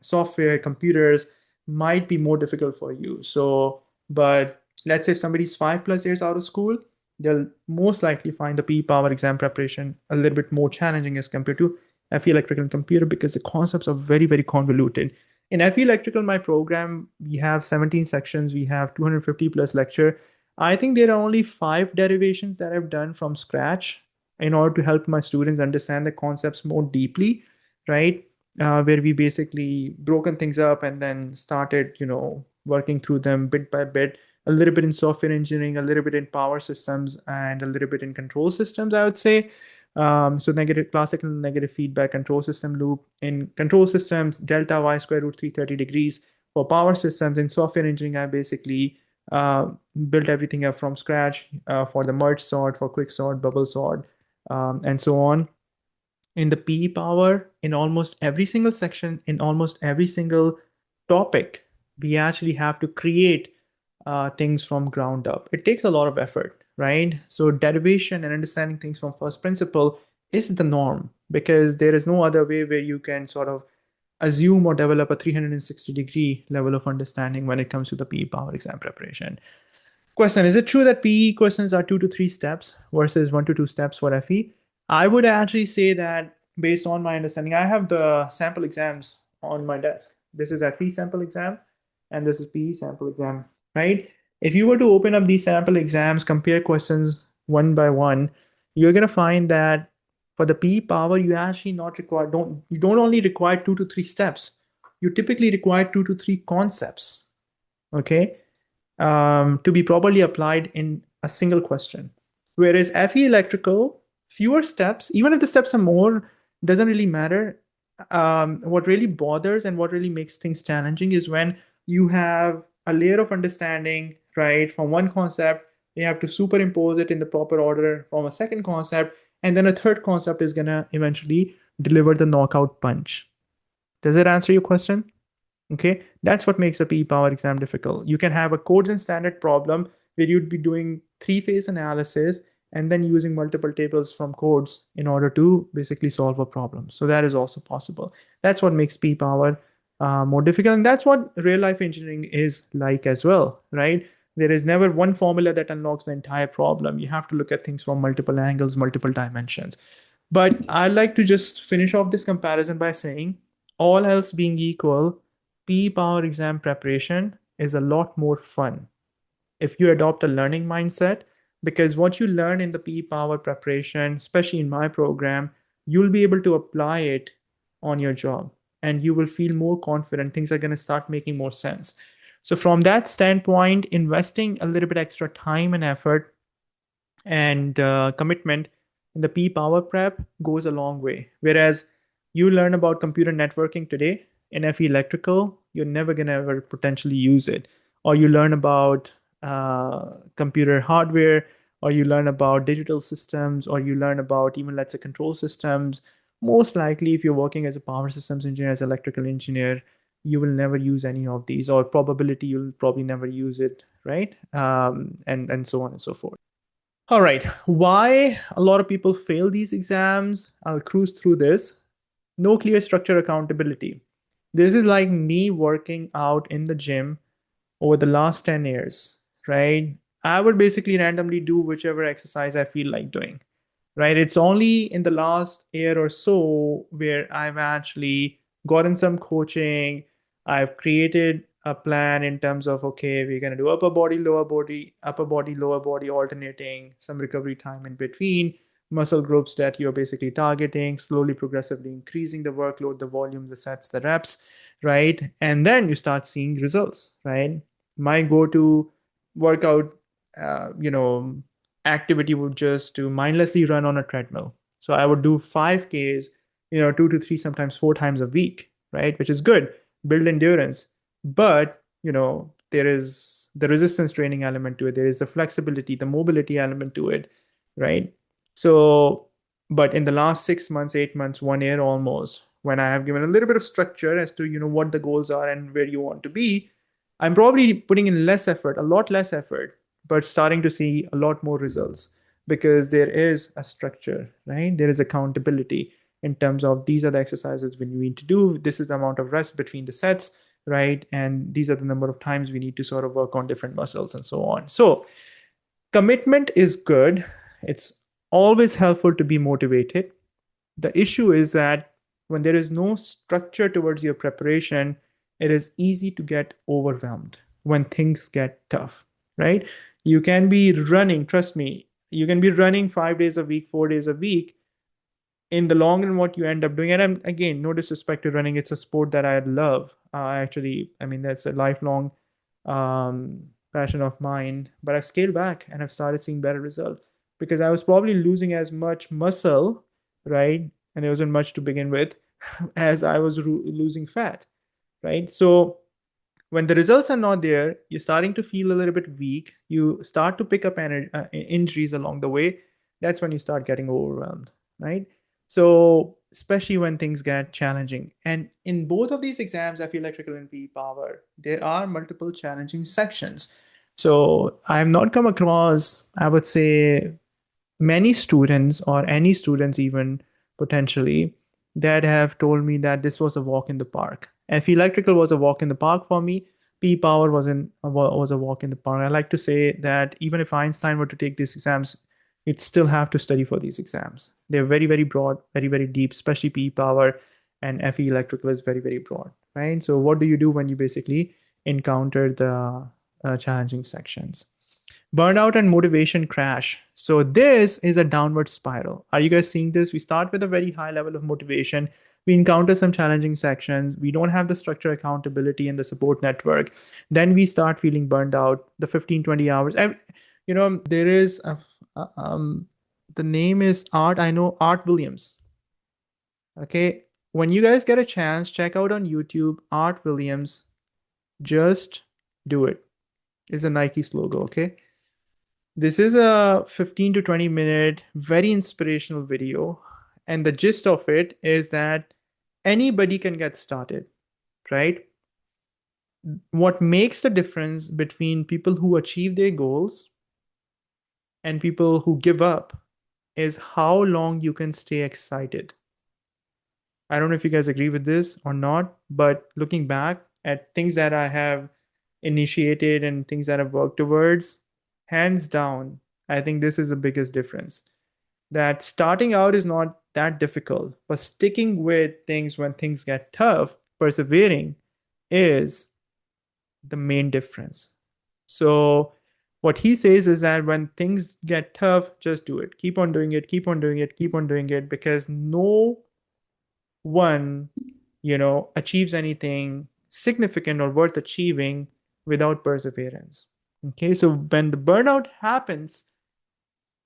A: Software, computers might be more difficult for you. So, but Let's say if somebody's 5+ years out of school, they'll most likely find the P power exam preparation a little bit more challenging as compared to FE electrical and computer because the concepts are very, very convoluted. In FE electrical, my program, we have 17 sections, we have 250 plus lecture. I think there are only 5 derivations that I've done from scratch in order to help my students understand the concepts more deeply, right? Where we basically broken things up and then started, working through them bit by bit, a little bit in software engineering, a little bit in power systems, and a little bit in control systems, I would say. So negative classical negative feedback control system loop. In control systems, delta y square root 330 degrees. For power systems in software engineering, I basically uh, built everything up from scratch for the merge sort, for quick sort, bubble sort, and so on. In the PE power, in almost every single section, in almost every single topic, we actually have to create things from ground up. It takes a lot of effort, right? So derivation and understanding things from first principle is the norm because there is no other way where you can sort of assume or develop a 360-degree level of understanding when it comes to the PE power exam preparation. Question: is it true that PE questions are 2 to 3 steps versus 1 to 2 steps for FE? I would actually say that based on my understanding, I have the sample exams on my desk. This is FE sample exam and this is PE sample exam, right? If you were to open up these sample exams, compare questions one by one, you're gonna find that for the PE power, you actually not require don't you don't only require 2 to 3 steps. You typically require 2 to 3 concepts. Okay, to be properly applied in a single question. Whereas FE electrical, fewer steps, even if the steps are more, doesn't really matter. What really bothers and what really makes things challenging is when you have a layer of understanding, right, from one concept, you have to superimpose it in the proper order from a second concept, and then a third concept is gonna eventually deliver the knockout punch. Does it answer your question? Okay, that's what makes a PE power exam difficult. You can have a codes and standard problem where you'd be doing three-phase analysis and then using multiple tables from codes in order to basically solve a problem. So that is also possible. That's what makes PE power more difficult. And that's what real life engineering is like as well, right? There is never one formula that unlocks the entire problem. You have to look at things from multiple angles, multiple dimensions. But I'd like to just finish off this comparison by saying, all else being equal, P power exam preparation is a lot more fun if you adopt a learning mindset, because what you learn in the P power preparation, especially in my program, you'll be able to apply it on your job and you will feel more confident. Things are going to start making more sense. So, from that standpoint, investing a little bit extra time and effort and commitment in the P power prep goes a long way. Whereas you learn about computer networking today in FE electrical, you're never going to ever potentially use it. Or you learn about computer hardware, or you learn about digital systems, or you learn about even, let's say, control systems. Most likely, if you're working as a power systems engineer, as an electrical engineer, you will never use any of these, or probability you'll probably never use it, right? And so on and so forth. All right. Why a lot of people fail these exams? I'll cruise through this. No clear structure accountability. This is like me working out in the gym over the last 10 years, right? I would basically randomly do whichever exercise I feel like doing, right? It's only in the last year or so where I've actually gotten some coaching. I've created a plan in terms of, okay, we're going to do upper body, lower body, upper body, lower body, alternating some recovery time in between, muscle groups that you're basically targeting, slowly, progressively increasing the workload, the volumes, the sets, the reps, right? And then you start seeing results, right? My go-to workout, uh, you know, activity would just to mindlessly run on a treadmill. So I would do 5Ks, 2 to 3, sometimes 4 times a week, right? Which is good, build endurance. But, there is the resistance training element to it. There is the flexibility, the mobility element to it, right? So, but in the last 6 months, 8 months, 1 year almost, when I have given a little bit of structure as to, what the goals are and where you want to be, I'm probably putting in less effort, a lot less effort, but starting to see a lot more results because there is a structure, right? There is accountability in terms of these are the exercises we need to do. This is the amount of rest between the sets, right? And these are the number of times we need to sort of work on different muscles and so on. So commitment is good. It's always helpful to be motivated. The issue is that when there is no structure towards your preparation, it is easy to get overwhelmed when things get tough, right? You can be running, trust me, you can be running 5 days a week, 4 days a week. In the long run, what you end up doing, and I'm again, no disrespect to running, it's a sport that I love. Actually, I mean, that's a lifelong passion of mine, but I've scaled back and I've started seeing better results because I was probably losing as much muscle, right? And there wasn't much to begin with, as I was losing fat, right? So when the results are not there, you're starting to feel a little bit weak. You start to pick up injuries along the way. That's when you start getting overwhelmed, right? So, especially when things get challenging. And in both of these exams, I feel electrical and PE power, there are multiple challenging sections. So, I have not come across, I would say, many students or any students even potentially that have told me that this was a walk in the park. F electrical was a walk in the park for me. P power was a walk in the park. I like to say that even if Einstein were to take these exams, you'd still have to study for these exams. They're very, very broad, very, very deep, especially P power, and FE electrical is very, very broad, right? So what do you do when you basically encounter the challenging sections? Burnout and motivation crash. So this is a downward spiral. Are you guys seeing this? We start with a very high level of motivation. We encounter some challenging sections. We don't have the structure, accountability, and the support network. Then we start feeling burned out. The 15, 20 hours. And, there is the name is Art. I know Art Williams. Okay. When you guys get a chance, check out on YouTube Art Williams. Just do it. Is a Nike logo. Okay. This is a 15 to 20-minute, very inspirational video. And the gist of it is that anybody can get started, right? What makes the difference between people who achieve their goals and people who give up is how long you can stay excited. I don't know if you guys agree with this or not, but looking back at things that I have initiated and things that I've worked towards, hands down, I think this is the biggest difference. That starting out is not that difficult, but sticking with things when things get tough, persevering is the main difference. So, what he says is that when things get tough, just do it. Keep on doing it, keep on doing it, keep on doing it, because no one, achieves anything significant or worth achieving without perseverance. Okay, so when the burnout happens,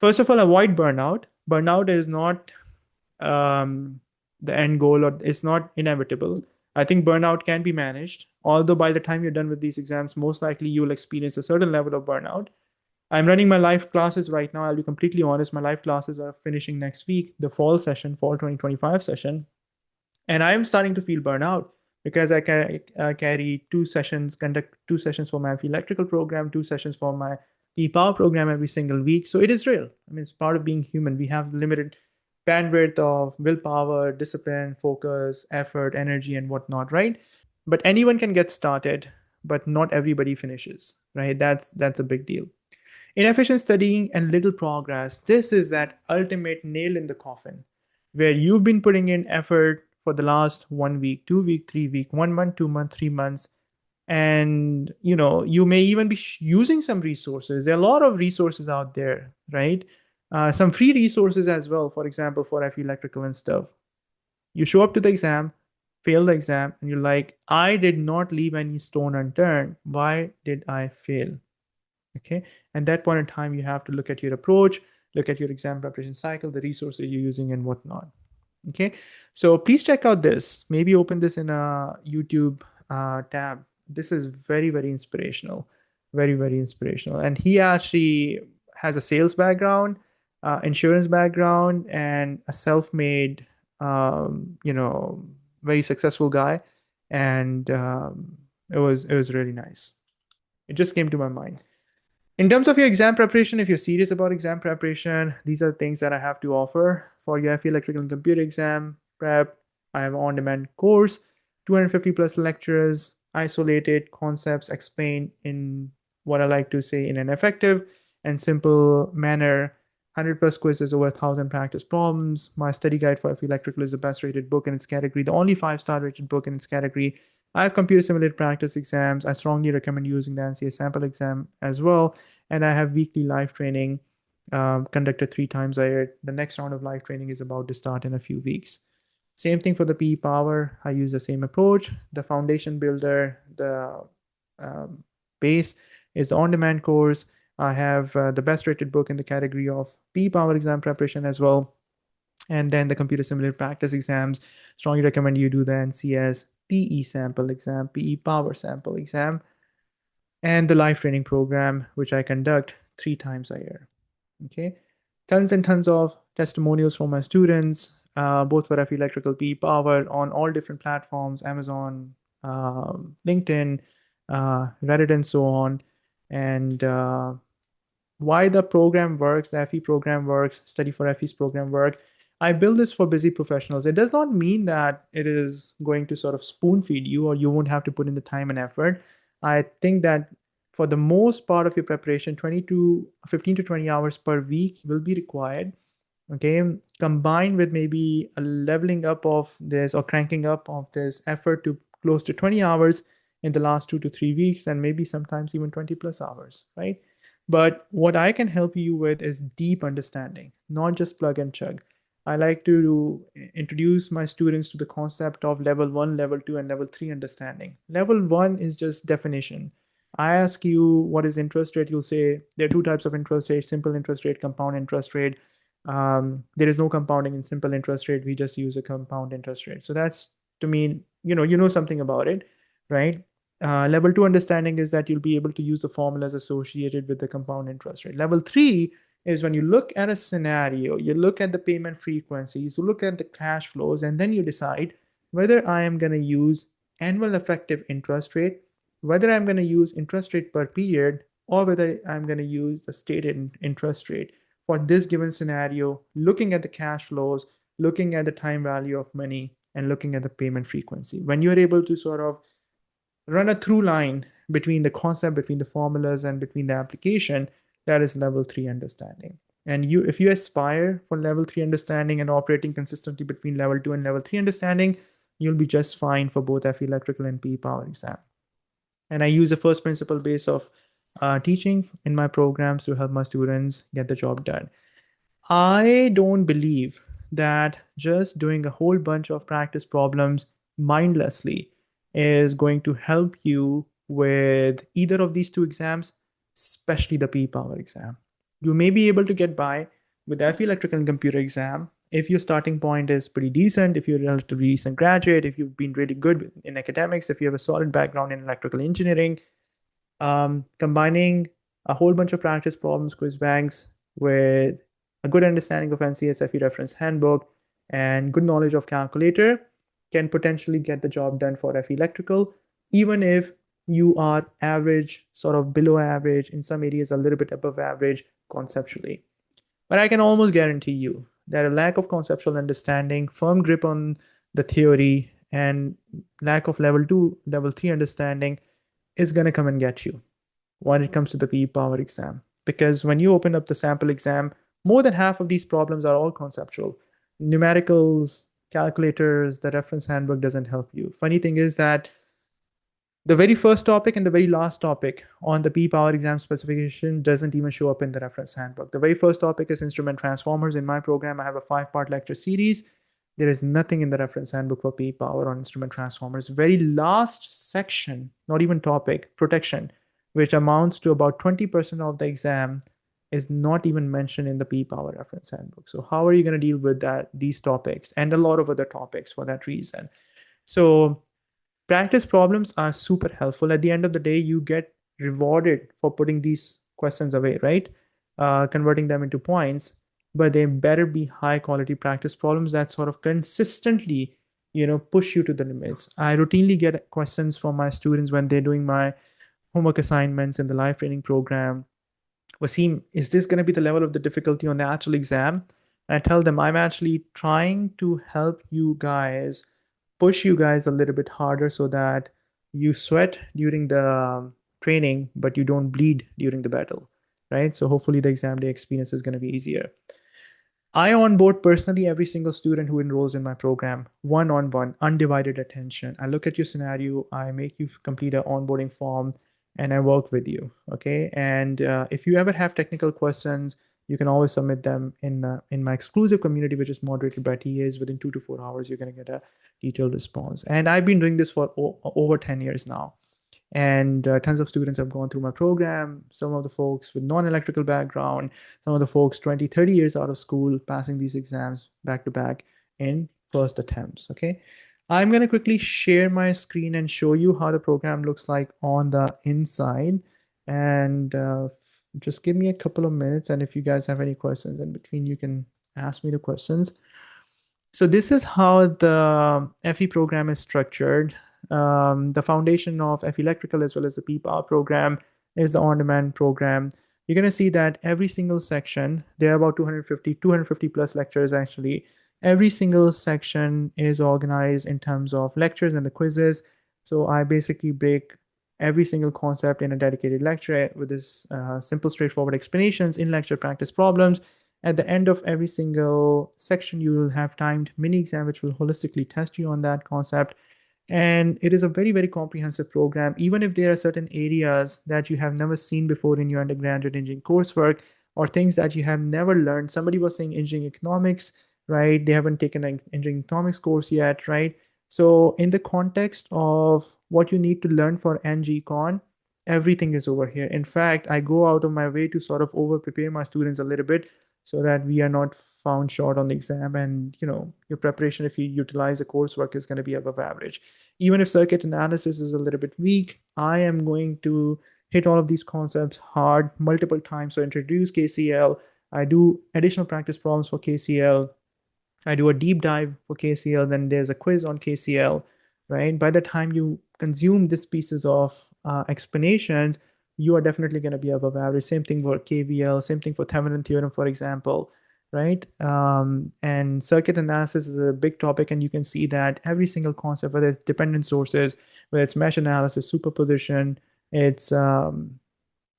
A: first of all, avoid burnout. Burnout is not the end goal, or it's not inevitable. I think burnout can be managed, although by the time you're done with these exams, most likely you'll experience a certain level of burnout. I'm running my live classes right now. I'll be completely honest. My live classes are finishing next week, the fall 2025 session. And I'm starting to feel burnout because I carry conduct 2 sessions for my electrical program, 2 sessions for my e-power program every single week. So it is real. I mean, it's part of being human. We have limited bandwidth of willpower, discipline, focus, effort, energy, and whatnot, right? But anyone can get started, but not everybody finishes, right? That's a big deal. Inefficient studying and little progress. This is that ultimate nail in the coffin where you've been putting in effort for the last 1 week, 2 week, 3 week, 1 month, 2 month, 3 months. And you may even be using some resources. There are a lot of resources out there, right? Some free resources as well, for example, for FE electrical and stuff. You show up to the exam, fail the exam, and you're like, I did not leave any stone unturned. Why did I fail? Okay. And that point in time, you have to look at your approach, look at your exam preparation cycle, the resources you're using, and whatnot. Okay. So please check out this. Maybe open this in a YouTube tab. This is very, very inspirational. Very, very inspirational. And he actually has a sales background, insurance background, and a self-made, very successful guy. And it was really nice. It just came to my mind. In terms of your exam preparation, if you're serious about exam preparation, these are things that I have to offer for your FE electrical and computer exam prep. I have an on-demand course, 250 plus lectures, isolated concepts explained in what I like to say in an effective and simple manner. 100 plus quizzes, over 1,000 practice problems. My study guide for FE Electrical is the best rated book in its category, the only 5-star rated book in its category. I have computer simulated practice exams. I strongly recommend using the NCA sample exam as well. And I have weekly live training conducted 3 times a year. The next round of live training is about to start in a few weeks. Same thing for the PE Power. I use the same approach. The foundation builder, the um, base is the on-demand course. I have the best rated book in the category of PE Power exam preparation as well. And then the computer simulated practice exams. Strongly recommend you do the NCS PE sample exam, PE Power sample exam, and the live training program, which I conduct 3 times a year. Okay, tons and tons of testimonials from my students, both for FE Electrical P Power on all different platforms, Amazon, LinkedIn, Reddit, and so on. And why the program works, the FE program works, study for FE's program work. I build this for busy professionals. It does not mean that it is going to sort of spoon feed you or you won't have to put in the time and effort. I think that for the most part of your preparation, 20 to 15 to 20 hours per week will be required. Okay, combined with maybe a leveling up of this or cranking up of this effort to close to 20 hours in the last 2 to 3 weeks, and maybe sometimes even 20 plus hours, right? But what I can help you with is deep understanding, not just plug and chug. I like to introduce my students to the concept of level 1, level 2, and level 3 understanding. Level 1 is just definition. I ask you what is interest rate, you'll say there are 2 types of interest rate: simple interest rate, compound interest rate. There is no compounding in simple interest rate. We just use a compound interest rate. So that's, to me, you know something about it, right? Level 2 understanding is that you'll be able to use the formulas associated with the compound interest rate. Level 3 is when you look at a scenario, you look at the payment frequencies, you look at the cash flows, and then you decide whether I am going to use annual effective interest rate, whether I'm going to use interest rate per period, or whether I'm going to use the stated interest rate for this given scenario, looking at the cash flows, looking at the time value of money, and looking at the payment frequency. When you're able to sort of run a through line between the concept, between the formulas, and between the application, that is level 3 understanding. And if you aspire for level 3 understanding and operating consistently between level 2 and level 3 understanding, you'll be just fine for both FE Electrical and PE Power exam. And I use a first principle base of teaching in my programs to help my students get the job done. I don't believe that just doing a whole bunch of practice problems mindlessly is going to help you with either of these 2 exams, especially the P Power exam. You may be able to get by with the FE Electrical and Computer exam if your starting point is pretty decent, if you're a relatively recent graduate, if you've been really good in academics, if you have a solid background in electrical engineering. Combining a whole bunch of practice problems, quiz banks, with a good understanding of NCSFE reference handbook and good knowledge of calculator can potentially get the job done for FE Electrical, even if you are average, sort of below average, in some areas a little bit above average conceptually. But I can almost guarantee you that a lack of conceptual understanding, firm grip on the theory, and lack of level 2, level 3 understanding is going to come and get you when it comes to the PE Power exam. Because when you open up the sample exam, more than half of these problems are all conceptual. Numericals, calculators, the reference handbook doesn't help you. Funny thing is that the very first topic and the very last topic on the P Power exam specification doesn't even show up in the reference handbook. The very first topic is instrument transformers. In my program, I have a 5-part lecture series. There is nothing in the reference handbook for P Power on instrument transformers. Very last section, not even topic, protection, which amounts to about 20% of the exam, is not even mentioned in the P Power reference handbook. So how are you going to deal with these topics and a lot of other topics for that reason? So practice problems are super helpful. At the end of the day, you get rewarded for putting these questions away, right? Converting them into points, but they better be high quality practice problems that sort of consistently, push you to the limits. I routinely get questions from my students when they're doing my homework assignments in the live training program. Wasim, is this going to be the level of the difficulty on the actual exam? And I tell them I'm actually trying to help you guys, push you guys a little bit harder so that You sweat during the training, but you don't bleed during the battle, right? So hopefully the exam day experience is going to be easier. I onboard personally every single student who enrolls in my program, one on one, undivided attention. I look at your scenario, I make you complete an onboarding form, and I work with you. Okay. And if you ever have technical questions, you can always submit them in my exclusive community, which is moderated by TAs. Within 2 to 4 hours, you're going to get a detailed response. And I've been doing this for over 10 years now, and tons of students have gone through my program. Some of the folks with non-electrical background, some of the folks 20, 30 years out of school, passing these exams back to back in first attempts. Okay, I'm going to quickly share my screen and show you how the program looks like on the inside. And just give me a couple of minutes, and if you guys have any questions in between, you can ask me the questions. So this is how the FE program is structured. The foundation of FE Electrical as well as the P-Power program is the on-demand program. You're going to see that every single section, there are about 250 plus lectures actually. Every single section is organized in terms of lectures and the quizzes. So I basically break every single concept in a dedicated lecture with this simple, straightforward explanations in lecture practice problems. At the end of every single section, you will have timed mini exam, which will holistically test you on that concept. And it is a very, very comprehensive program. Even if there are certain areas that you have never seen before in your undergraduate engineering coursework, or things that you have never learned. Somebody was saying engineering economics, right? They haven't taken an engineering economics course yet, right? So in the context of what you need to learn for NG-Con, everything is over here. In fact, I go out of my way to sort of over prepare my students a little bit so that we are not found short on the exam, and your preparation, if you utilize a coursework, is going to be above average. Even if circuit analysis is a little bit weak, I am going to hit all of these concepts hard multiple times. So introduce KCL, I do additional practice problems for KCL, I do a deep dive for KCL, then there's a quiz on KCL, right? By the time you consume these pieces of explanations, you are definitely going to be above average. Same thing for KVL, same thing for Thevenin theorem, for example, right? And circuit analysis is a big topic, and you can see that every single concept, whether it's dependent sources, whether it's mesh analysis, superposition, it's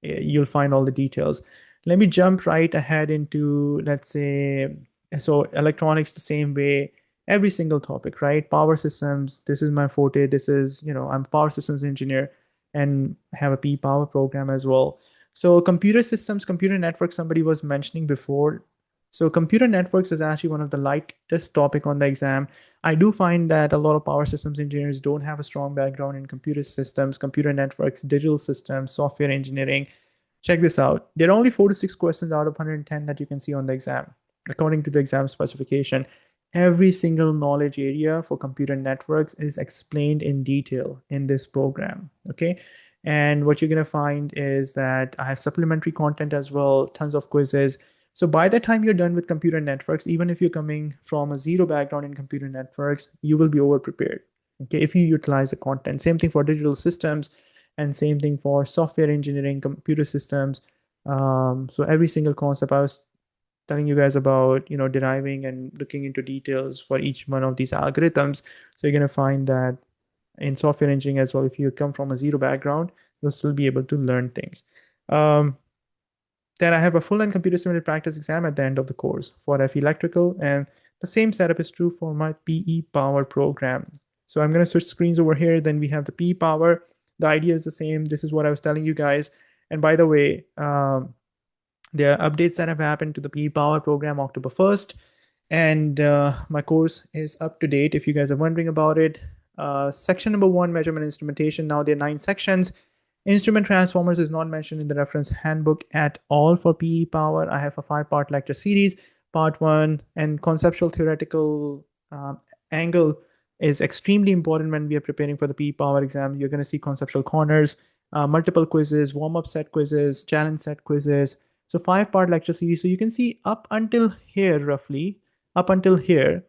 A: you'll find all the details. Let me jump right ahead into, let's say, so electronics the same way, every single topic, right? Power systems, this is my forte. This is, I'm a power systems engineer and have a P power program as well. So computer systems, computer networks, somebody was mentioning before. So computer networks is actually one of the lightest topic on the exam. I do find that a lot of power systems engineers don't have a strong background in computer systems, computer networks, digital systems, software engineering. Check this out. There are only 4 to 6 questions out of 110 that you can see on the exam, according to the exam specification. Every single knowledge area for computer networks is explained in detail in this program. Okay. And what you're going to find is that I have supplementary content as well, tons of quizzes. So by the time you're done with computer networks, even if you're coming from a zero background in computer networks, you will be over prepared. Okay. If you utilize the content, same thing for digital systems, and same thing for software engineering, computer systems. So every single concept I was telling you guys about, deriving and looking into details for each one of these algorithms. So you're going to find that in software engineering as well, if you come from a zero background, you'll still be able to learn things. Then I have a full and computer simulated practice exam at the end of the course for FE Electrical, and the same setup is true for my PE Power program. So I'm going to switch screens over here. Then we have the PE Power. The idea is the same. This is what I was telling you guys. And by the way, there are updates that have happened to the PE Power program October 1st, and my course is up to date if you guys are wondering about it. Section number 1, measurement instrumentation. Now there are 9 sections. Instrument transformers is not mentioned in the reference handbook at all for PE Power. I have a 5-part lecture series. Part 1 and conceptual theoretical angle is extremely important when we are preparing for the PE Power exam. You're going to see conceptual corners, multiple quizzes, warm-up set quizzes, challenge set quizzes. So 5-part lecture series. So you can see up until here, roughly, up until here,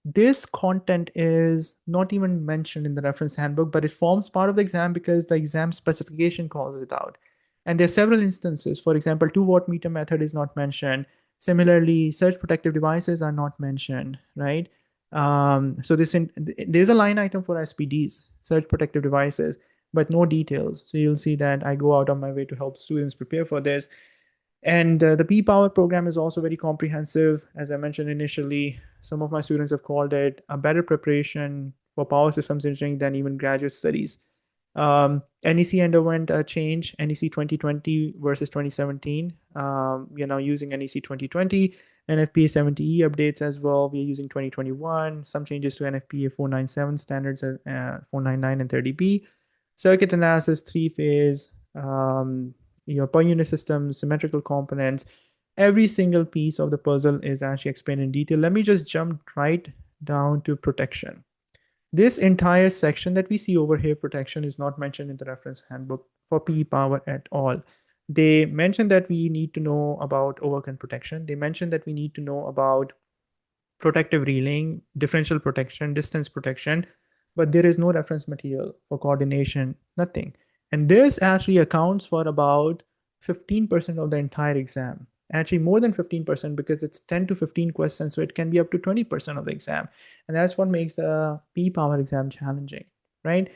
A: this content is not even mentioned in the reference handbook, but it forms part of the exam because the exam specification calls it out. And there are several instances. For example, 2-watt meter method is not mentioned. Similarly, surge protective devices are not mentioned, right? So there's a line item for SPDs, search protective devices, but no details. So you'll see that I go out of my way to help students prepare for this. And the P-Power program is also very comprehensive. As I mentioned initially, some of my students have called it a better preparation for power systems engineering than even graduate studies. NEC underwent a change, NEC 2020 versus 2017. Using NEC 2020, NFPA 70E updates as well. We're using 2021, some changes to NFPA 497 standards, 499 and 30B. Circuit analysis, three-phase, your per unit system, symmetrical components. Every single piece of the puzzle is actually explained in detail. Let me just jump right down to protection. This entire section that we see over here, protection, is not mentioned in the reference handbook for PE power at all. They mentioned that we need to know about overcurrent protection. They mentioned that we need to know about protective relaying, differential protection, distance protection, but there is no reference material for coordination, nothing. And this actually accounts for about 15% of the entire exam. Actually, more than 15% because it's 10 to 15 questions, so it can be up to 20% of the exam. And that's what makes the P power exam challenging, right?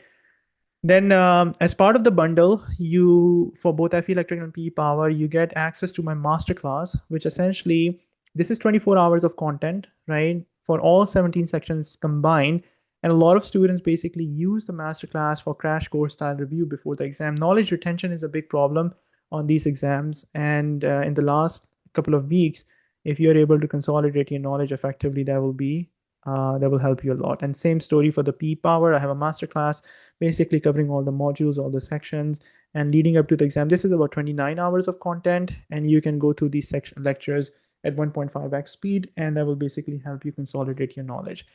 A: Then, as part of the bundle, you for both FE Electric and PE Power, you get access to my masterclass, which essentially this is 24 hours of content, right, for all 17 sections combined. And a lot of students basically use the masterclass for crash course style review before the exam. Knowledge retention is a big problem on these exams, and in the last couple of weeks, if you're able to consolidate your knowledge effectively, that will help you a lot. And same story for the P Power. I have a masterclass basically covering all the modules, all the sections, and leading up to the exam. This is about 29 hours of content, and you can go through these section lectures at 1.5x speed, and that will basically help you consolidate your knowledge.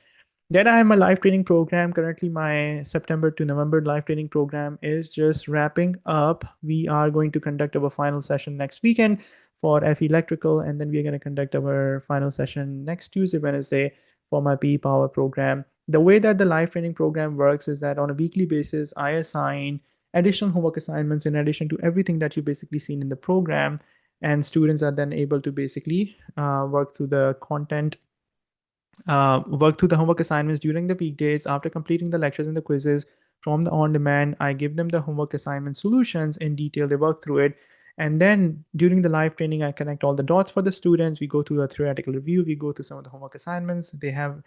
A: Then I have my live training program. Currently, my September to November live training program is just wrapping up. We are going to conduct our final session next weekend for FE Electrical, and then we're going to conduct our final session next Tuesday, Wednesday for my PE Power program. The way that the live training program works is that on a weekly basis, I assign additional homework assignments in addition to everything that you basically seen in the program, and students are then able to basically work through the content work through the homework assignments during the weekdays. After completing the lectures and the quizzes from the on-demand, I give them the homework assignment solutions in detail. They work through it. And then during the live training, I connect all the dots for the students. We go through a theoretical review. We go through some of the homework assignments. They have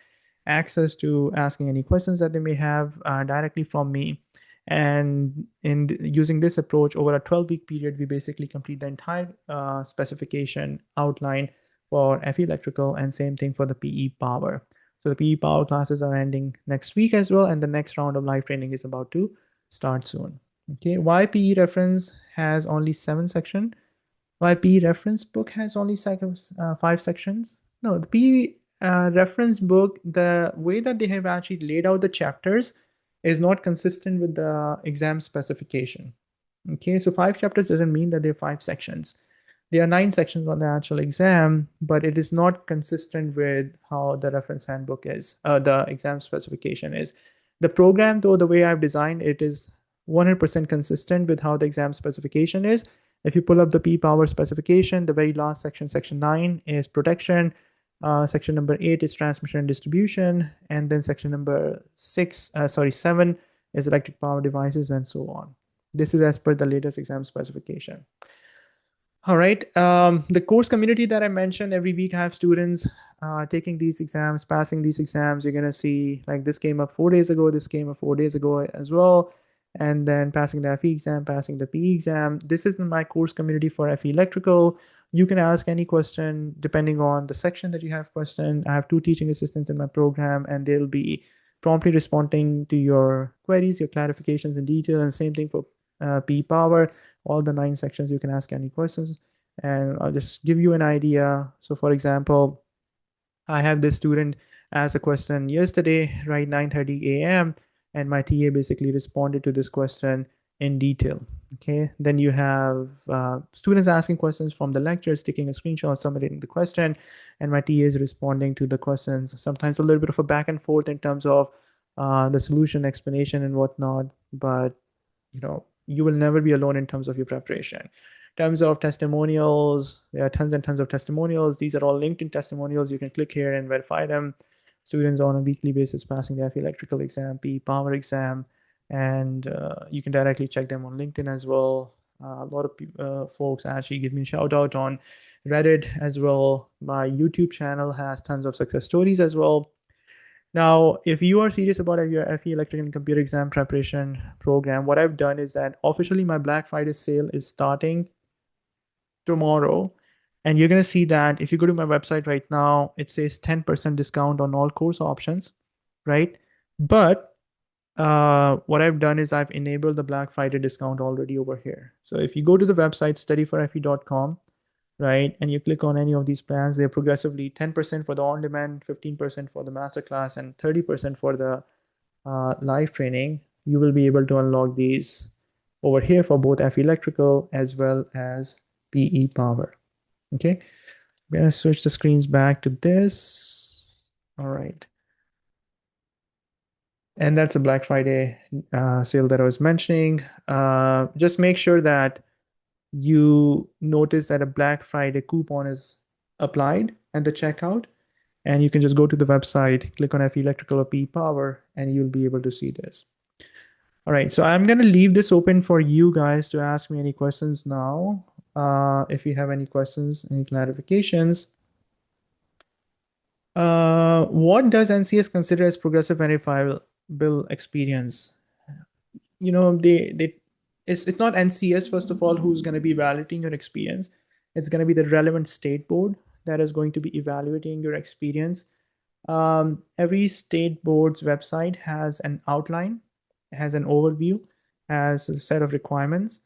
A: access to asking any questions that they may have directly from me. And using this approach over a 12-week period, we basically complete the entire specification outline for FE Electrical, and same thing for the PE Power. So the PE Power classes are ending next week as well, and the next round of live training is about to start soon. Okay, why PE reference has only 7 sections? Why PE reference book has only 5 sections? No, the PE reference book, the way that they have actually laid out the chapters is not consistent with the exam specification. Okay, so 5 chapters doesn't mean that there are 5 sections. There are 9 sections on the actual exam, but it is not consistent with how the reference handbook is, the exam specification is. The program, though, the way I've designed it is 100% consistent with how the exam specification is. If you pull up the P Power specification, the very last section, section 9, is protection. Section number 8 is transmission and distribution. And then section number 7 is electric power devices and so on. This is as per the latest exam specification. All right. The course community that I mentioned, every week I have students taking these exams, passing these exams. You're going to see like this came up 4 days ago. This came up 4 days ago as well. And then passing the FE exam, passing the PE exam. This is my course community for FE Electrical. You can ask any question depending on the section that you have question. I have 2 teaching assistants in my program, and they'll be promptly responding to your queries, your clarifications in detail. And same thing for PE Power. All the 9 sections, you can ask any questions, and I'll just give you an idea. So for example, I have this student ask a question yesterday, right, 9:30 a.m., and my TA basically responded to this question in detail. Okay, then you have students asking questions from the lectures, taking a screenshot, submitting the question, and my TA is responding to the questions. Sometimes a little bit of a back and forth in terms of the solution explanation and whatnot, but you will never be alone in terms of your preparation. In terms of testimonials, there are tons and tons of testimonials. These are all LinkedIn testimonials. You can click here and verify them. students on a weekly basis passing the FE electrical exam, PE power exam, and you can directly check them on LinkedIn as well. A lot of folks actually give me a shout out on Reddit as well. My YouTube channel has tons of success stories as well. Now, if you are serious about your FE electrical and computer exam preparation program, what I've done is that officially my Black Friday sale is starting tomorrow. And you're going to see that if you go to my website right now, it says 10% discount on all course options, right? But what I've done is I've enabled the Black Friday discount already over here. So if you go to the website studyforfe.com, right, and you click on any of these plans, they're progressively 10% for the on-demand, 15% for the masterclass, and 30% for the live training. You will be able to unlock these over here for both FE electrical as well as PE power. Okay, I'm gonna switch the screens back to this. All right. And that's a Black Friday sale that I was mentioning. Just make sure that you notice that a Black Friday coupon is applied at the checkout, and you can just go to the website, click on FE Electrical or P Power, and you'll be able to see this. All right, so I'm going to leave this open for you guys to ask me any questions now. If you have any questions, any clarifications. What does NCS consider as progressive verifiable experience? You know, it's not NCS first of all who's going to be evaluating your experience. It's going to be the relevant state board that is going to be evaluating your experience. Every state board's website has an outline, has an overview, has a set of requirements.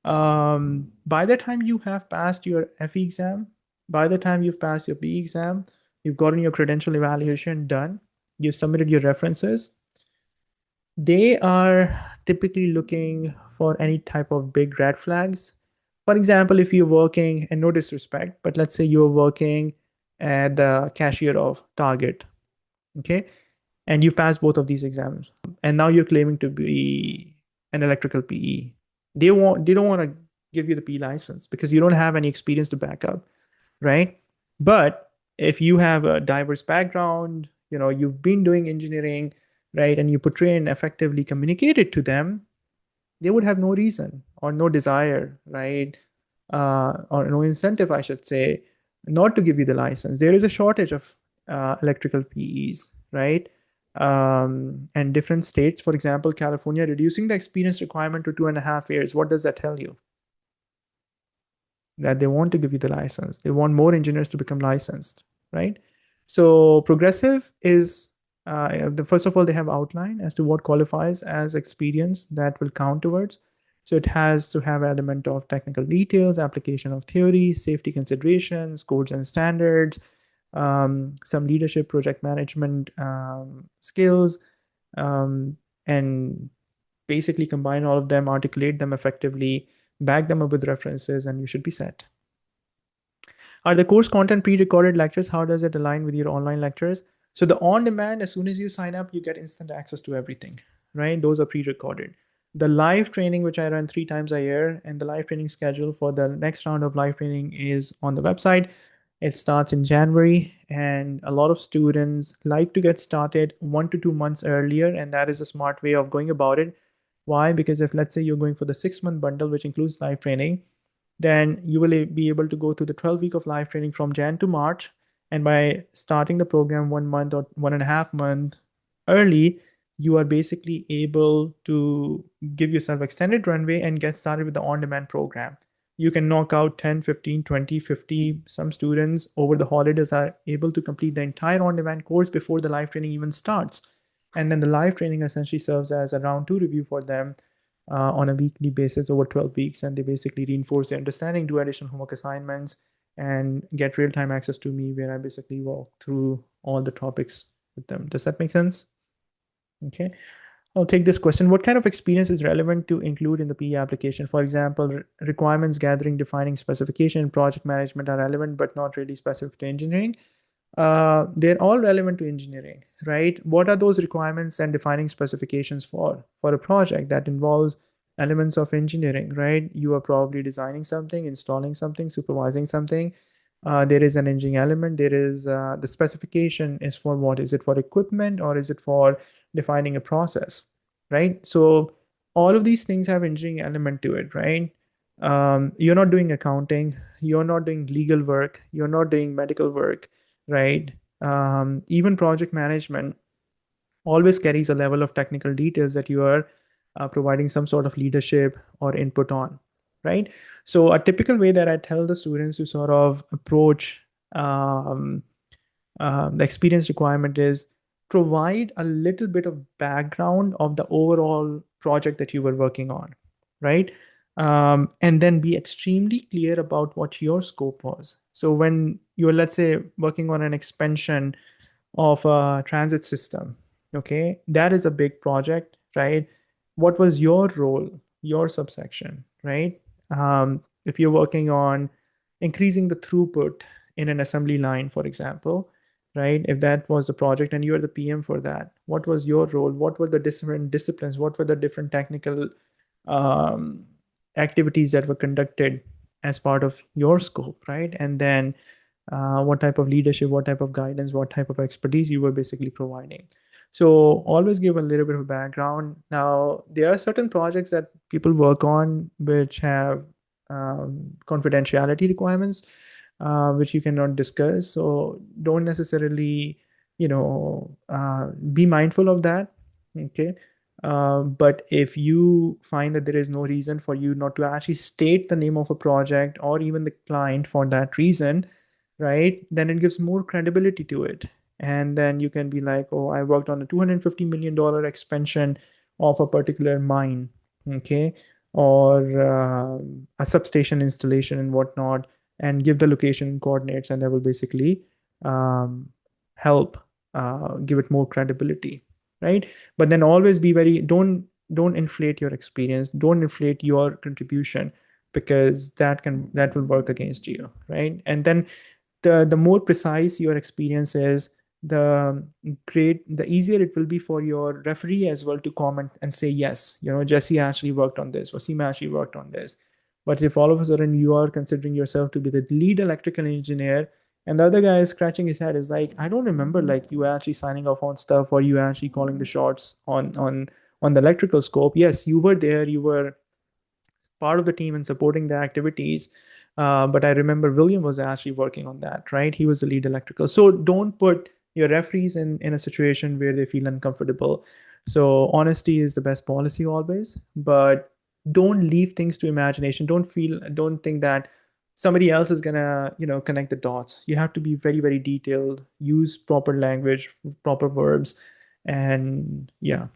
A: By the time you have passed your FE exam, by the time you've passed your PE exam, you've gotten your credential evaluation done, you've submitted your references, they are typically looking for any type of big red flags. For example, if you're working, and no disrespect, but let's say you're working at the cashier of Target, okay, and you pass both of these exams, and now you're claiming to be an electrical PE. They don't want to give you the P license because you don't have any experience to back up, right? But if you have a diverse background, you know, you've been doing engineering, right, and you portray and effectively communicate it to them, they would have no reason or no desire, right, or no incentive, I should say, not to give you the license. There is a shortage of electrical PEs, right? And different states, for example, California, reducing the experience requirement to 2.5 years. What does that tell you? That they want to give you the license. They want more engineers to become licensed, right? So progressive is first of all, they have outline as to what qualifies as experience that will count towards. So it has to have element of technical details, application of theory, safety considerations, codes and standards, some leadership, project management skills, and basically combine all of them, articulate them effectively, back them up with references, and you should be set. Are the course content pre-recorded lectures? How does it align with your online lectures? So the on-demand, as soon as you sign up, you get instant access to everything, right? Those are pre-recorded. The live training, which I run 3 times a year, and the live training schedule for the next round of live training is on the website. It starts in January, and a lot of students like to get started 1 to 2 months earlier, and that is a smart way of going about it. Why? Because if, let's say, you're going for the 6-month bundle, which includes live training, then you will be able to go through the 12-week of live training from Jan to March. And by starting the program 1 month or 1.5 month early, you are basically able to give yourself extended runway and get started with the on-demand program. You can knock out 10, 15, 20, 50. Some students over the holidays are able to complete the entire on-demand course before the live training even starts. And then the live training essentially serves as a round 2 review for them on a weekly basis over 12 weeks. And they basically reinforce their understanding, do additional homework assignments, and get real-time access to me where I basically walk through all the topics with them. Does that make sense? Okay. I'll take this question. What kind of experience is relevant to include in the PE application? For example, requirements gathering, defining specification, project management are relevant, but not really specific to engineering. They're all relevant to engineering, right? What are those requirements and defining specifications for a project that involves elements of engineering, right? You are probably designing something, installing something, supervising something. There is an engineering element. There is the specification is for what? Is it for equipment or is it for defining a process, right? So all of these things have engineering element to it, right? You're not doing accounting, you're not doing legal work, you're not doing medical work, right? Even project management always carries a level of technical details that you are providing some sort of leadership or input on, right? So a typical way that I tell the students to sort of approach um, the experience requirement is provide a little bit of background of the overall project that you were working on, right? And then be extremely clear about what your scope was. So when you're, let's say, working on an expansion of a transit system, okay, that is a big project, right? What was your role, your subsection, right? If you're working on increasing the throughput in an assembly line, for example, right? If that was the project and you're the PM for that, what was your role? What were the different disciplines? What were the different technical um, activities that were conducted as part of your scope, right? And then what type of leadership, what type of guidance, what type of expertise you were basically providing. So always give a little bit of background. Now, there are certain projects that people work on which have confidentiality requirements, which you cannot discuss. So don't necessarily, be mindful of that. Okay. But if you find that there is no reason for you not to actually state the name of a project or even the client for that reason, right? Then it gives more credibility to it. And then you can be like, oh, I worked on a $250 million expansion of a particular mine, okay, or a substation installation and whatnot, and give the location coordinates, and that will basically um, help give it more credibility, right? But then always be very don't inflate your experience, don't inflate your contribution, because that will work against you, right? And then the more precise your experience is, the the easier it will be for your referee as well to comment and say, yes, Jesse actually worked on this, Wasim actually worked on this. But if all of a sudden you are considering yourself to be the lead electrical engineer, and the other guy is scratching his head, is like, I don't remember like you actually signing off on stuff or you actually calling the shots on the electrical scope. Yes, you were there, you were part of the team and supporting the activities. But I remember William was actually working on that, right? He was the lead electrical. So don't put your referees in a situation where they feel uncomfortable. So honesty is the best policy always, but don't leave things to imagination. Don't think that somebody else is gonna, connect the dots. You have to be very, very detailed, use proper language, proper verbs, and yeah,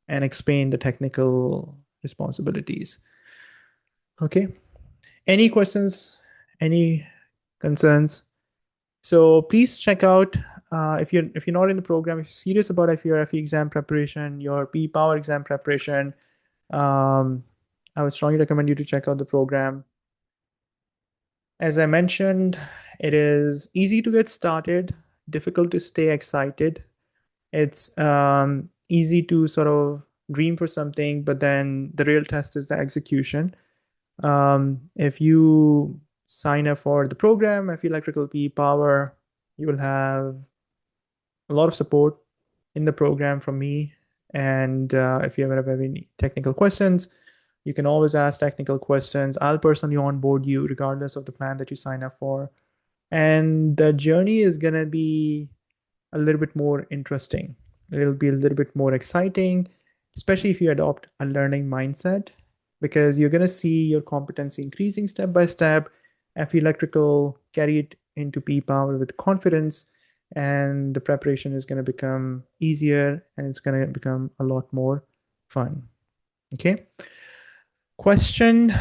A: and explain the technical responsibilities. Okay. Any questions? Any concerns? So please check out if you're not in the program, if you're serious about if your FE exam preparation, your P Power exam preparation, um, I would strongly recommend you to check out the program. As I mentioned, it is easy to get started, difficult to stay excited. It's easy to sort of dream for something, but then the real test is the execution. If you sign up for the program, FE Electrical P Power, you will have a lot of support in the program from me. And if you ever have any technical questions, you can always ask technical questions. I'll personally onboard you regardless of the plan that you sign up for. And the journey is going to be a little bit more interesting. It'll be a little bit more exciting, especially if you adopt a learning mindset, because you're going to see your competency increasing step by step. FE Electrical carry it into P Power with confidence, and the preparation is going to become easier and it's going to become a lot more fun. Okay. Question: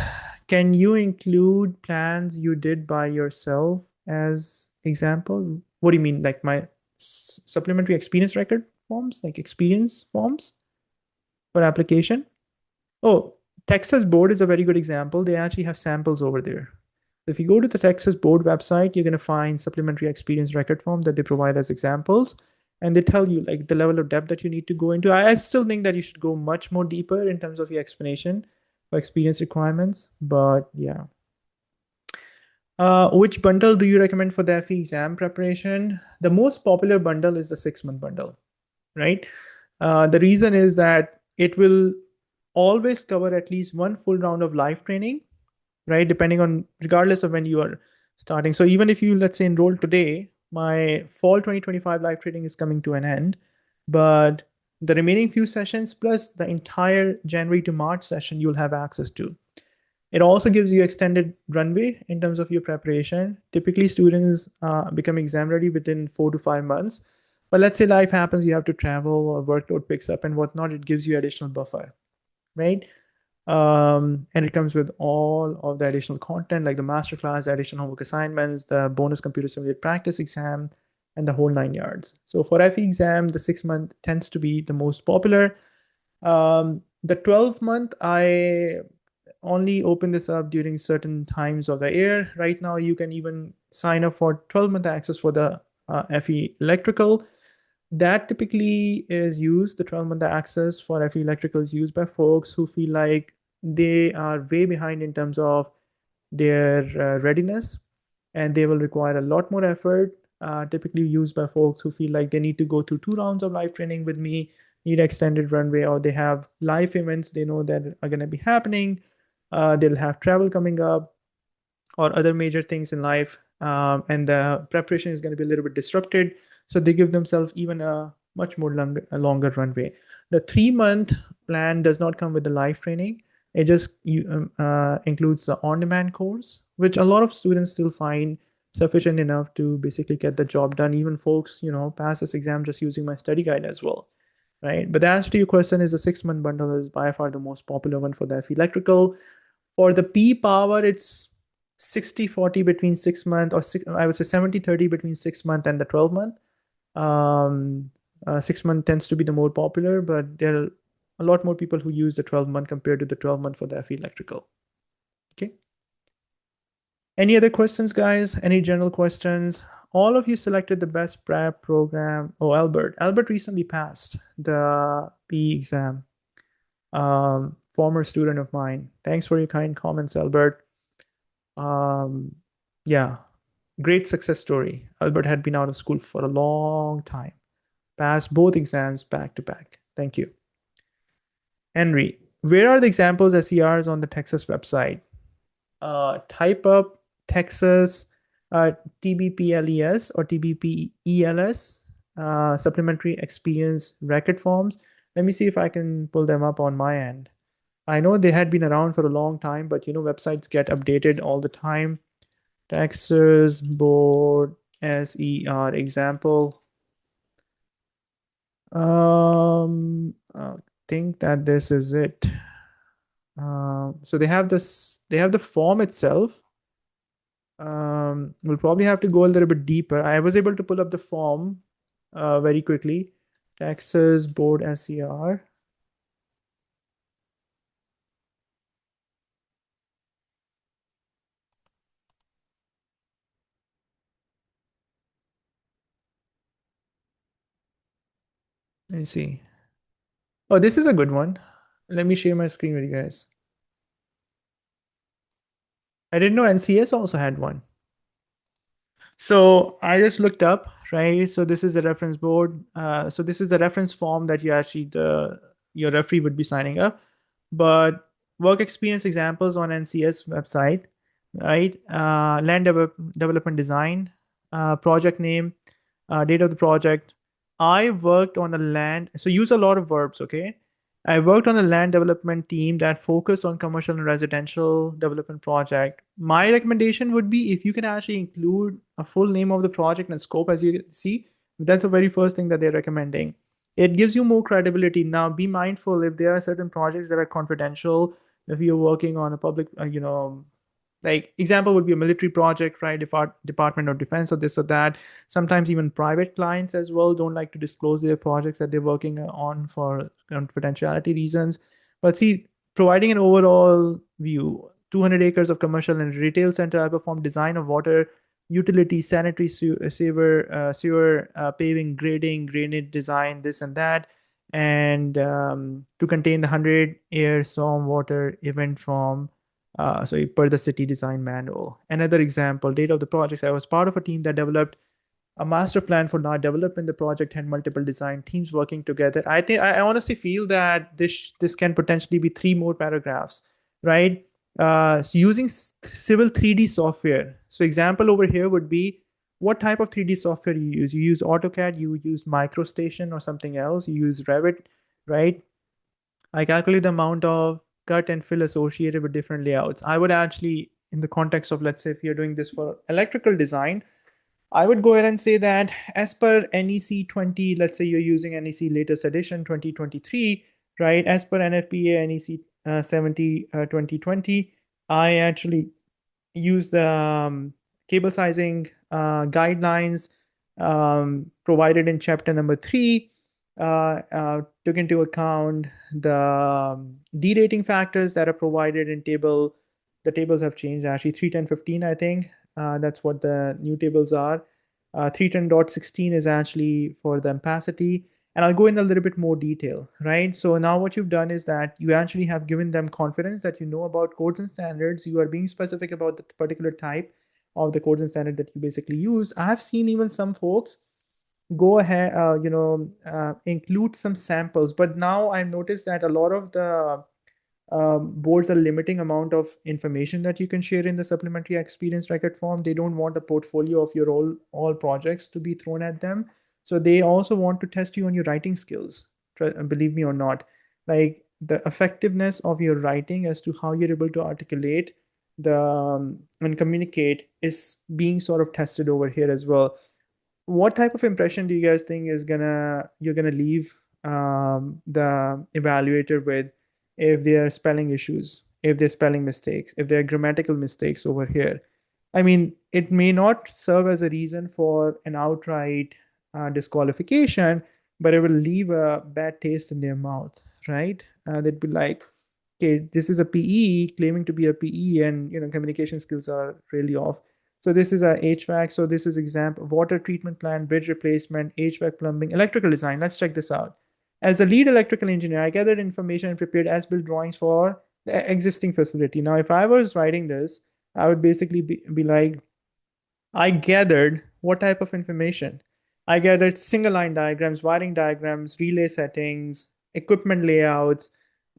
A: can you include plans you did by yourself as example? What do you mean? Like my supplementary experience record forms, like experience forms for application? Oh, Texas board is a very good example. They actually have samples over there. If you go to the Texas board website, you're going to find supplementary experience record form that they provide as examples. And they tell you like the level of depth that you need to go into. I still think that you should go much more deeper in terms of your explanation for experience requirements. But yeah. Which bundle do you recommend for the FE exam preparation? The most popular bundle is the 6-month bundle, right? The reason is that it will always cover at least one full round of live training, right? Depending on, regardless of when you are starting. So even if you, let's say, enroll today, my fall 2025 live training is coming to an end, but the remaining few sessions plus the entire January to March session you'll have access to. It also gives you extended runway in terms of your preparation. Typically, students become exam ready within 4 to 5 months. But let's say life happens, you have to travel or workload picks up and whatnot, it gives you additional buffer, right? And it comes with all of the additional content like the masterclass, the additional homework assignments, the bonus computer simulated practice exam, and the whole 9 yards. So for FE exam, the 6 month tends to be the most popular. The 12 month, I only open this up during certain times of the year. Right now, you can even sign up for 12-month access for the FE electrical. That typically is used, the 12-month access for FE electrical is used by folks who feel like they are way behind in terms of their readiness, and they will require a lot more effort. Typically used by folks who feel like they need to go through 2 rounds of live training with me, need extended runway, or they have live events they know that are going to be happening. They'll have travel coming up or other major things in life, and the preparation is going to be a little bit disrupted. So they give themselves even a much more longer runway. The 3 month plan does not come with the live training. It just includes the on-demand course, which a lot of students still find sufficient enough to basically get the job done. Even folks, pass this exam just using my study guide as well, right? But the answer to your question is the 6 month bundle is by far the most popular one for the electrical. For the P power, it's 60-40 between 6 month, or I would say 70-30 between 6 month and the 12 month. 6 month tends to be the more popular, but there are a lot more people who use the 12-month compared to the 12-month for the FE electrical. Okay. Any other questions, guys? Any general questions? All of you selected the best prep program. Oh, Albert. Albert recently passed the P exam. Former student of mine. Thanks for your kind comments, Albert. Yeah, great success story. Albert had been out of school for a long time, passed both exams back to back. Thank you. Henry, where are the examples SERs on the Texas website? Type up Texas TBPLES or TBPELS, supplementary experience record forms. Let me see if I can pull them up on my end. I know they had been around for a long time, but websites get updated all the time. Texas Board SER example. I think that this is it. So they have this, they have the form itself. We'll probably have to go a little bit deeper. I was able to pull up the form very quickly. Texas Board SER. Let me see. Oh, this is a good one. Let me share my screen with you guys. I didn't know NCS also had one. So I just looked up, right? So this is the reference board. So this is the reference form that your referee would be signing up. But work experience examples on NCS website, right? Development design, project name, date of the project. I worked on a land, so use a lot of verbs, okay? I worked on a land development team that focused on commercial and residential development project. My recommendation would be if you can actually include a full name of the project and scope, as you see, that's the very first thing that they're recommending. It gives you more credibility. Now, be mindful if there are certain projects that are confidential, if you're working on a public, like example would be a military project, right? Department of Defense or this or that. Sometimes even private clients as well don't like to disclose their projects that they're working on for confidentiality reasons. But see, providing an overall view, 200 acres of commercial and retail center. I performed design of water utility, sanitary sewer, paving, grading, drainage design, this and that, and to contain the 100 air storm water event from So per the city design manual. Another example, date of the projects. I was part of a team that developed a master plan for not development. The project had multiple design teams working together. I think I honestly feel that this can potentially be three more paragraphs, right? So using civil 3D software. So example over here would be what type of 3D software you use. You use AutoCAD, you use MicroStation or something else. You use Revit, right? I calculate the amount of cut and fill associated with different layouts. I would actually, in the context of, let's say, if you're doing this for electrical design, I would go ahead and say that as per NEC 20, let's say you're using NEC latest edition 2023, right? As per NFPA NEC 70 2020, I actually use the cable sizing guidelines provided in chapter number 3, took into account the derating factors that are provided in table. The tables have changed actually 31015, I think. That's what the new tables are. 310.16 is actually for the ampacity. And I'll go in a little bit more detail, right? So now what you've done is that you actually have given them confidence that you know about codes and standards. You are being specific about the particular type of the codes and standard that you basically use. I have seen even some folks go ahead, include some samples, but now I've noticed that a lot of the boards are limiting amount of information that you can share in the supplementary experience record form. They don't want a portfolio of your all projects to be thrown at them. So they also want to test you on your writing skills. Believe me or not, like the effectiveness of your writing as to how you're able to articulate the and communicate is being sort of tested over here as well. What type of impression do you guys think is you're gonna leave the evaluator with if there are spelling issues, if there's spelling mistakes, if there are grammatical mistakes over here? I mean, it may not serve as a reason for an outright disqualification, but it will leave a bad taste in their mouth, right? They'd be like, okay, this is a PE claiming to be a PE, and communication skills are really off. So this is a HVAC. So this is example water treatment plant, bridge replacement, HVAC plumbing, electrical design. Let's check this out. As the lead electrical engineer, I gathered information and prepared as-built drawings for the existing facility. Now, if I was writing this, I would basically be like, I gathered what type of information? I gathered single line diagrams, wiring diagrams, relay settings, equipment layouts,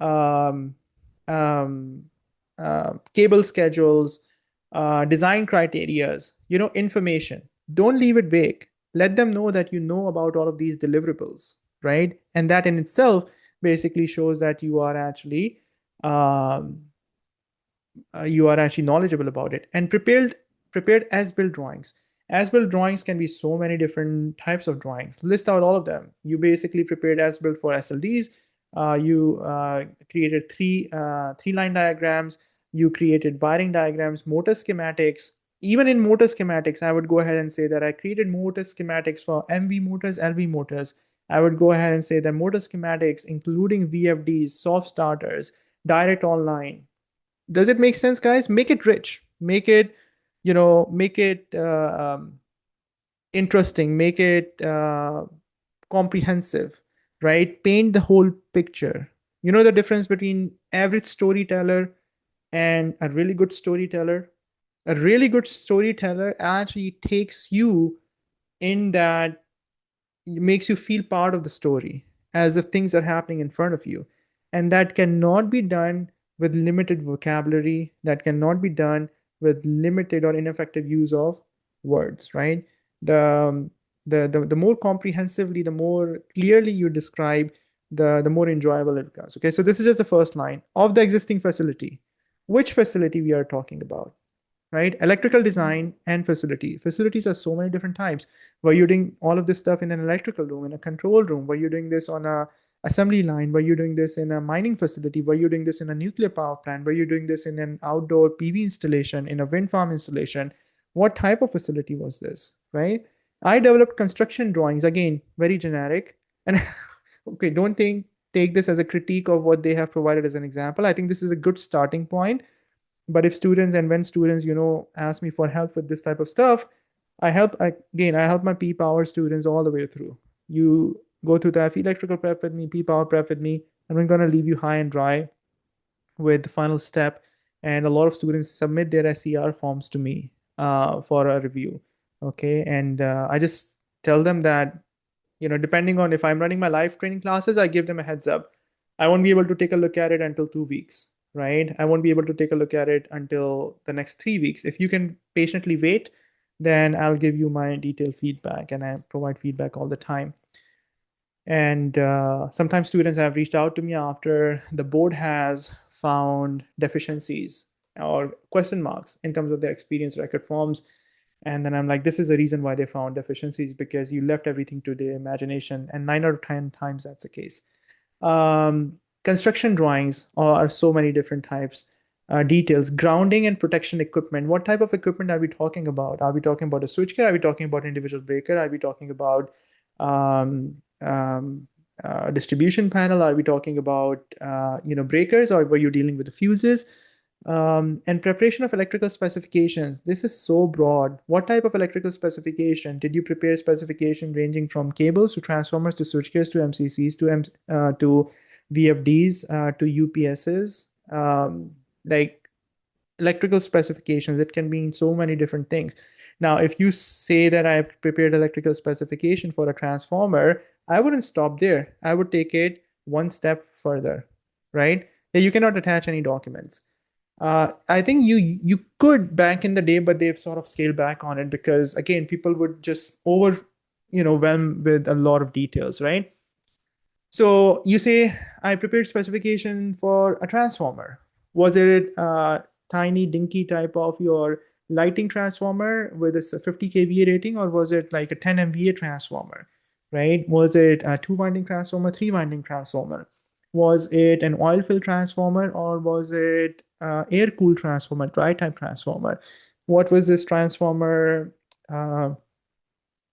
A: um, um, cable schedules, design criterias, information. Don't leave it vague. Let them know that you know about all of these deliverables, right? And that in itself basically shows that um, you are actually knowledgeable about it. And prepared as built drawings. As built drawings can be so many different types of drawings. List out all of them. You basically prepared as built for SLDs. You created three line diagrams. You created wiring diagrams, motor schematics. Even in motor schematics, I would go ahead and say that I created motor schematics for MV motors, LV motors. I would go ahead and say that motor schematics, including VFDs, soft starters, direct online. Does it make sense, guys? Make it rich. Make it interesting. Make it comprehensive, right? Paint the whole picture. You know the difference between average storyteller and a really good storyteller? A really good storyteller actually takes you in that makes you feel part of the story as if things are happening in front of you. And that cannot be done with limited vocabulary, that cannot be done with limited or ineffective use of words, right? The, the more comprehensively, the more clearly you describe, the more enjoyable it becomes. Okay, so this is just the first line of the existing facility. Which facility we are talking about? Right? Electrical design and facility. Facilities are so many different types. Were you doing all of this stuff in an electrical room, in a control room? Were you doing this on a assembly line? Were you doing this in a mining facility? Were you doing this in a nuclear power plant? Were you doing this in an outdoor PV installation, in a wind farm installation? What type of facility was this, right? I developed construction drawings, again, very generic. And okay, don't take this as a critique of what they have provided as an example. I think this is a good starting point. But if students and when students ask me for help with this type of stuff, I help my P power students all the way through. You go through the FE electrical prep with me, P power prep with me, and I'm going to leave you high and dry with the final step and a lot of students submit their SCR forms to me for a review. Okay, and I just tell them that, depending on if I'm running my live training classes, I give them a heads up. I won't be able to take a look at it until 2 weeks, right? I won't be able to take a look at it until the next 3 weeks. If you can patiently wait, then I'll give you my detailed feedback, and I provide feedback all the time. And sometimes students have reached out to me after the board has found deficiencies or question marks in terms of their experience record forms. And then I'm like, this is the reason why they found deficiencies, because you left everything to their imagination. And 9 out of 10 times that's the case. Construction drawings are so many different types. Details, grounding and protection equipment. What type of equipment are we talking about? Are we talking about a switchgear? Are we talking about individual breaker? Are we talking about um, distribution panel? Are we talking about breakers, or were you dealing with the fuses? And preparation of electrical specifications. This is so broad. What type of electrical specification? Did you prepare specification ranging from cables to transformers to switchgears to MCCs to VFDs to UPSs? Like electrical specifications, it can mean so many different things. Now, if you say that I've prepared electrical specification for a transformer, I wouldn't stop there. I would take it one step further, right? You cannot attach any documents. I think you could back in the day, but they've sort of scaled back on it because again, people would just overwhelm with a lot of details, right? So you say I prepared specification for a transformer. Was it a tiny dinky type of your lighting transformer with a 50 kVA rating, or was it like a 10 MVA transformer, right? Was it a two-winding transformer, three-winding transformer? Was it an oil fill transformer, or was it air-cooled transformer, dry-type transformer? What was this transformer uh,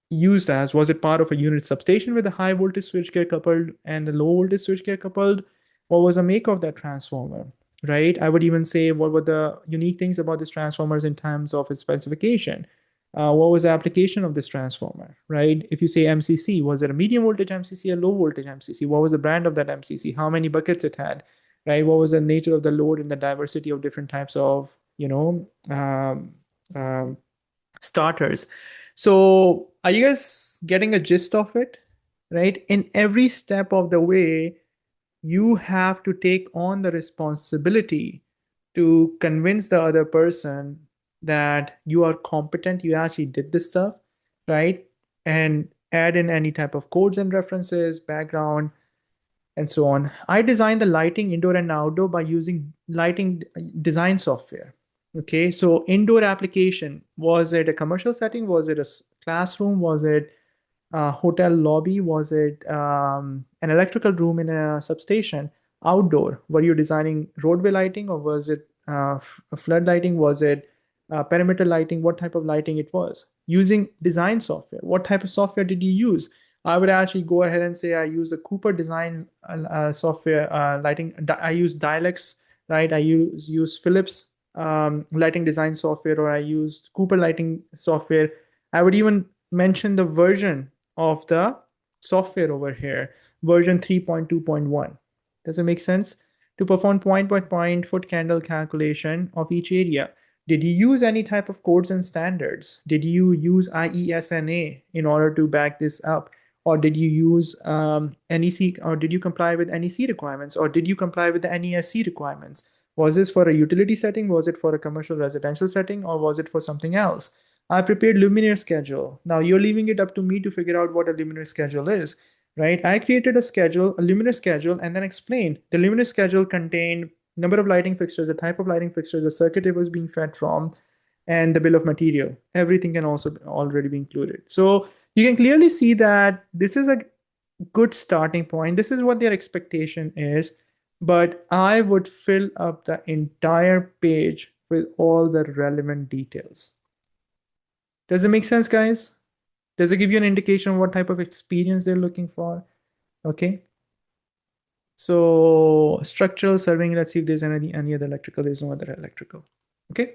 A: used as? Was it part of a unit substation with a high voltage switchgear coupled and a low voltage switchgear coupled? What was the make of that transformer? Right? I would even say what were the unique things about this transformers in terms of its specification? What was the application of this transformer? Right? If you say MCC, was it a medium voltage MCC, a low voltage MCC? What was the brand of that MCC? How many buckets it had? Right? What was the nature of the load and the diversity of different types of um, starters? So, are you guys getting a gist of it? Right? In every step of the way, you have to take on the responsibility to convince the other person that you are competent, you actually did this stuff, right? And add in any type of codes and references, background, and so on. I designed the lighting indoor and outdoor by using lighting design software. Okay, so indoor application, was it a commercial setting? Was it a classroom? Was it a hotel lobby? Was it an electrical room in a substation? Outdoor, were you designing roadway lighting, or was it flood lighting? Was it perimeter lighting? What type of lighting it was? Using design software. What type of software did you use? I would actually go ahead and say I use the Cooper design software lighting. I use Dialex, right? I use Philips lighting design software, or I used Cooper lighting software. I would even mention the version of the software over here, version 3.2.1. Does it make sense? To perform point by point foot candle calculation of each area. Did you use any type of codes and standards? Did you use IESNA in order to back this up? Or did you use NEC, or did you comply with NEC requirements? Or did you comply with the NESC requirements? Was this for a utility setting? Was it for a commercial residential setting? Or was it for something else? I prepared luminaire schedule. Now you're leaving it up to me to figure out what a luminaire schedule is, right? I created a schedule, a luminaire schedule, and then explained the luminaire schedule contained number of lighting fixtures, the type of lighting fixtures, the circuit it was being fed from, and the bill of material. Everything can also already be included. So you can clearly see that this is a good starting point. This is what their expectation is, but I would fill up the entire page with all the relevant details. Does it make sense, guys? Does it give you an indication of what type of experience they're looking for? Okay. So structural serving, let's see if there's any other electrical. There's no other electrical. Okay.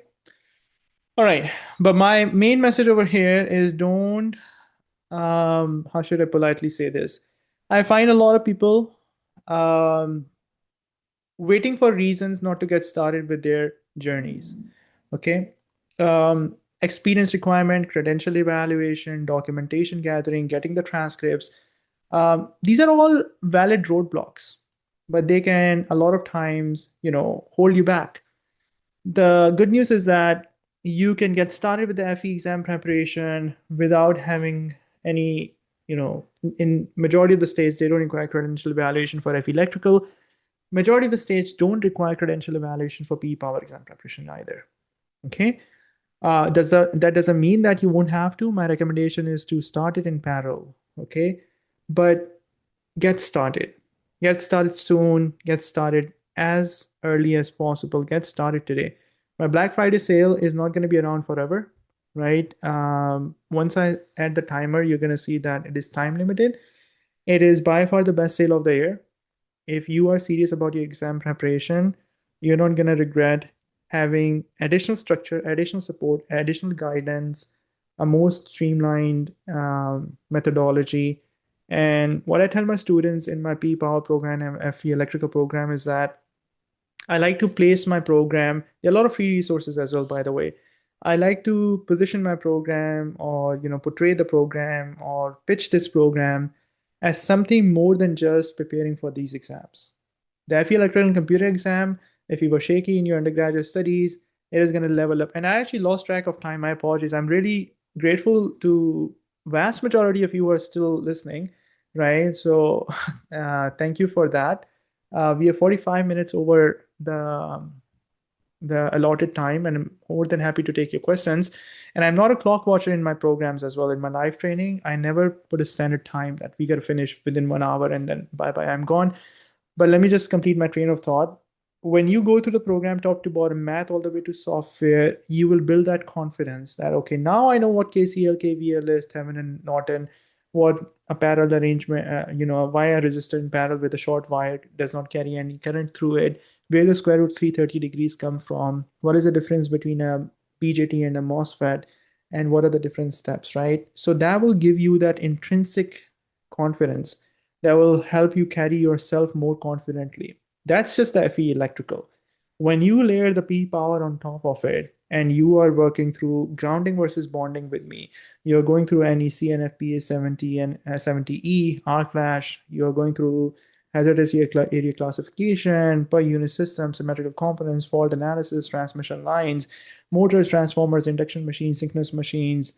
A: All right. But my main message over here is don't, how should I politely say this? I find a lot of people um, waiting for reasons not to get started with their journeys. Okay. Experience requirement, credential evaluation, documentation gathering, getting the transcripts. These are all valid roadblocks, but they can a lot of times, hold you back. The good news is that you can get started with the FE exam preparation without having any, in majority of the states, they don't require credential evaluation for FE electrical. Majority of the states don't require credential evaluation for PE power exam preparation either. Okay. That doesn't mean that you won't have to. My recommendation is to start it in parallel. Okay. But get started. Get started soon. Get started as early as possible. Get started today. My Black Friday sale is not going to be around forever, right? Once I add the timer, you're going to see that it is time limited. It is by far the best sale of the year. If you are serious about your exam preparation, you're not going to regret having additional structure, additional support, additional guidance, a more streamlined methodology. And what I tell my students in my P Power program and FE electrical program is that I like to place my program. There are a lot of free resources as well, by the way. I like to position my program or portray the program or pitch this program as something more than just preparing for these exams. The FE electrical and computer exam, if you were shaky in your undergraduate studies, it is going to level up. And I actually lost track of time. My apologies. I'm really grateful to vast majority of you who are still listening, right? So thank you for that. We are 45 minutes over the allotted time, and I'm more than happy to take your questions. And I'm not a clock watcher in my programs as well. In my live training, I never put a standard time that we got to finish within 1 hour and then bye bye, I'm gone. But let me just complete my train of thought. When you go through the program top to bottom, math all the way to software, you will build that confidence that, okay, now I know what KCL, KVL is, Thevenin, Norton, what a parallel arrangement, why a resistor in parallel with a short wire does not carry any current through it, where the square root 330 degrees come from, what is the difference between a BJT and a MOSFET, and what are the different steps, right? So that will give you that intrinsic confidence that will help you carry yourself more confidently. That's just the FE electrical. When you layer the P power on top of it, and you are working through grounding versus bonding with me, you're going through NEC, NFPA 70 and 70E, arc flash, you're going through hazardous area classification, per unit system, symmetrical components, fault analysis, transmission lines, motors, transformers, induction machines, synchronous machines,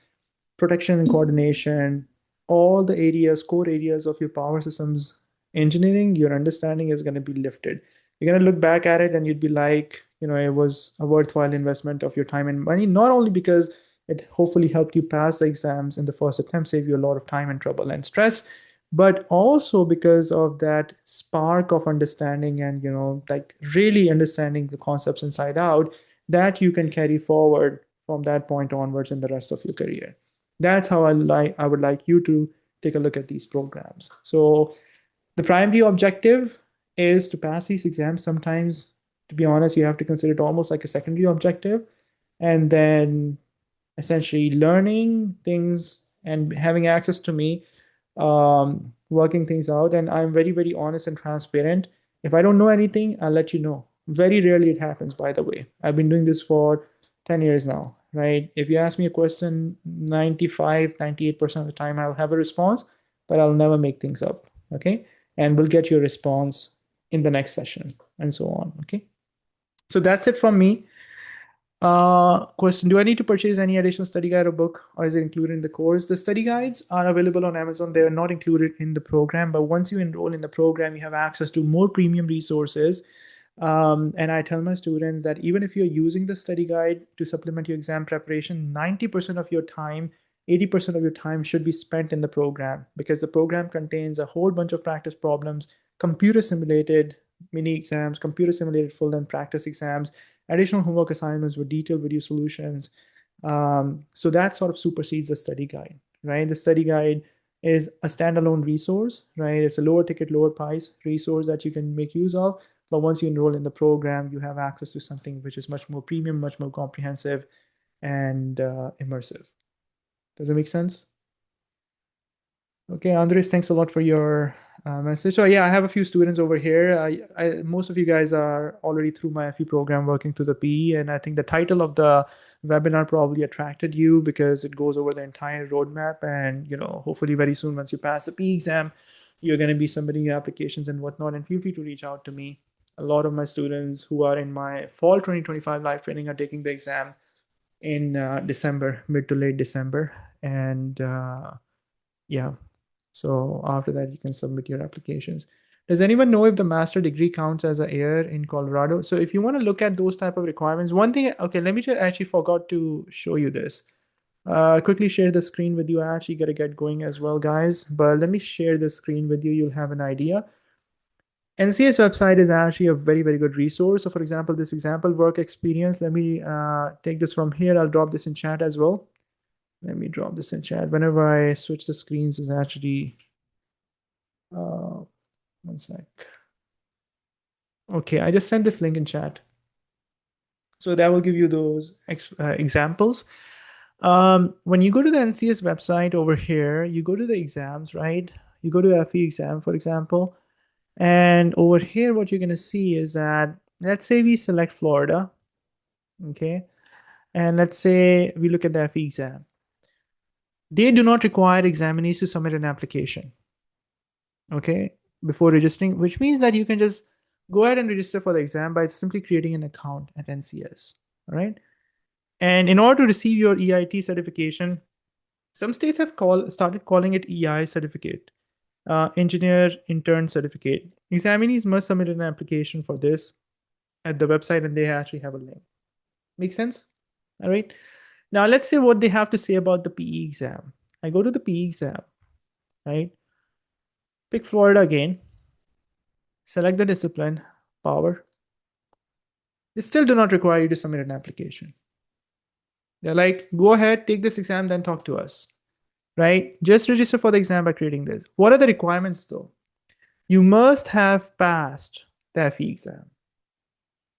A: protection and coordination, all the areas, core areas of your power systems engineering, your understanding is going to be lifted. You're going to look back at it and you'd be like, it was a worthwhile investment of your time and money, not only because it hopefully helped you pass the exams in the first attempt, save you a lot of time and trouble and stress, but also because of that spark of understanding and, like really understanding the concepts inside out that you can carry forward from that point onwards in the rest of your career. That's how I would like you to take a look at these programs. So the primary objective is to pass these exams. Sometimes, to be honest, you have to consider it almost like a secondary objective. And then essentially learning things and having access to me, working things out. And I'm very, very honest and transparent. If I don't know anything, I'll let you know. Very rarely it happens, by the way. I've been doing this for 10 years now, right? If you ask me a question, 95, 98% of the time I'll have a response, but I'll never make things up. Okay. And we'll get your response in the next session and so on. Okay. So that's it from me. Question: do I need to purchase any additional study guide or book, or is it included in the course? The study guides are available on Amazon. They are not included in the program, but once you enroll in the program, you have access to more premium resources. And I tell my students that even if you're using the study guide to supplement your exam preparation, 90% of your time, 80% of your time should be spent in the program, because the program contains a whole bunch of practice problems, computer simulated mini exams, computer simulated full length practice exams, additional homework assignments with detailed video solutions. So that sort of supersedes the study guide, right? The study guide is a standalone resource, right? It's a lower ticket, lower price resource that you can make use of. But once you enroll in the program, you have access to something which is much more premium, much more comprehensive, and immersive. Does it make sense? Okay, Andres, thanks a lot for your message. So yeah, I have a few students over here. Most of you guys are already through my FE program working through the PE, and I think the title of the webinar probably attracted you because it goes over the entire roadmap. And hopefully very soon, once you pass the PE exam, you're going to be submitting your applications and whatnot. And feel free to reach out to me. A lot of my students who are in my fall 2025 live training are taking the exam in December, mid to late December, and yeah. So after that, you can submit your applications. Does anyone know if the master degree counts as a year in Colorado? So if you want to look at those type of requirements, one thing, okay, let me just actually forgot to show you this. Quickly share the screen with you. I actually got to get going as well, guys. But let me share the screen with you. You'll have an idea. NCS website is actually a very, very good resource. So for example, this example work experience, let me take this from here. I'll drop this in chat as well. Let me drop this in chat. Whenever I switch the screens, is actually, one sec. Okay, I just sent this link in chat. So that will give you those examples. When you go to the NCS website over here, you go to the exams, right? You go to FE exam, for example. And over here, what you're going to see is that, let's say we select Florida, okay? And let's say we look at the FE exam. They do not require examinees to submit an application, okay, before registering, which means that you can just go ahead and register for the exam by simply creating an account at NCS, all right? And in order to receive your EIT certification, some states have started calling it EI certificate, engineer intern certificate. Examinees must submit an application for this at the website, and they actually have a link. Make sense? All right. Now let's see what they have to say about the PE exam. I go to the PE exam, right? Pick Florida again. Select the discipline, power. They still do not require you to submit an application. They're like, go ahead, take this exam, then talk to us, right? Just register for the exam by creating this. What are the requirements though? You must have passed the FE exam.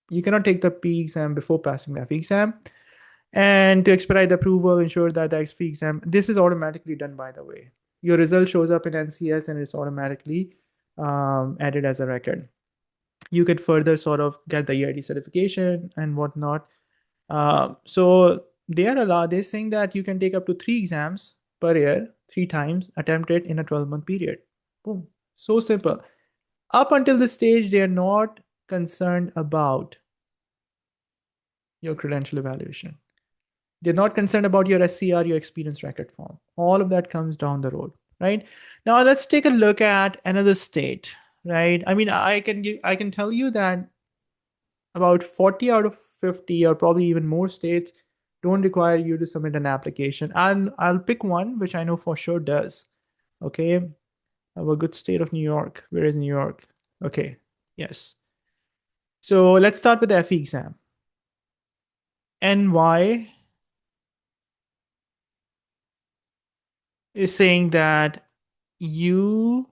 A: You cannot take the PE exam before passing the FE exam. And to expedite the approval, ensure that the FE exam, this is automatically done, by the way. Your result shows up in NCS and it's automatically added as a record. You could further sort of get the EIT certification and whatnot. So they're saying that you can take up to 3 exams per year, 3 times, attempt it in a 12-month period. Boom. So simple. Up until this stage, they are not concerned about your credential evaluation. They're not concerned about your SCR, your experience record form. All of that comes down the road, right? Now let's take a look at another state, right? I mean, I can tell you that about 40 out of 50 or probably even more states don't require you to submit an application. And I'll pick one which I know for sure does. Okay. I have a good state of New York. Where is New York? Okay. Yes. So let's start with the FE exam. NY is saying that you,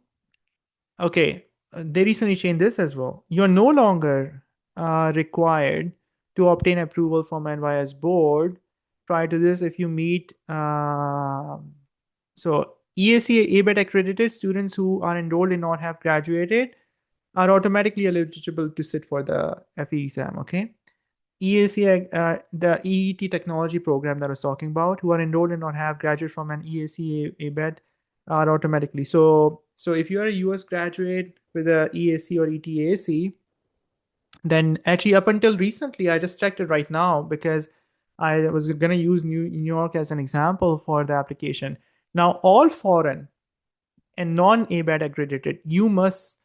A: okay, they recently changed this as well. You're no longer required to obtain approval from NYS board. Prior to this, if you meet, so EAC ABET accredited students who are enrolled and not have graduated are automatically eligible to sit for the FE exam, okay? EAC, the EET technology program that I was talking about, who are enrolled and not have graduated from an EAC ABET are automatically. So if you are a US graduate with a EAC or ETAC, then actually up until recently, I just checked it right now because I was going to use New York as an example for the application. Now, all foreign and non-ABET accredited, you must,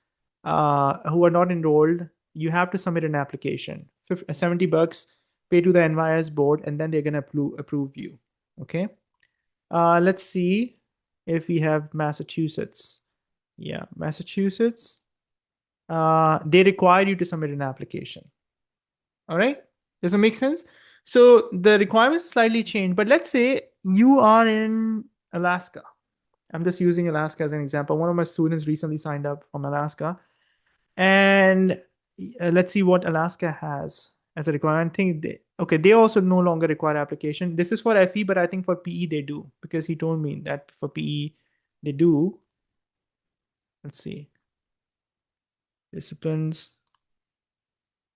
A: who are not enrolled, you have to submit an application. $70, pay to the NYS board, and then they're going to approve you. Okay. Let's see if we have Massachusetts. Yeah, Massachusetts. They require you to submit an application. All right. Does it make sense? So the requirements slightly change, but let's say you are in Alaska. I'm just using Alaska as an example. One of my students recently signed up from Alaska. And let's see what Alaska has as a requirement. I think they also no longer require application. This is for FE, but I think for PE they do because he told me that for PE they do. Let's see. Disciplines.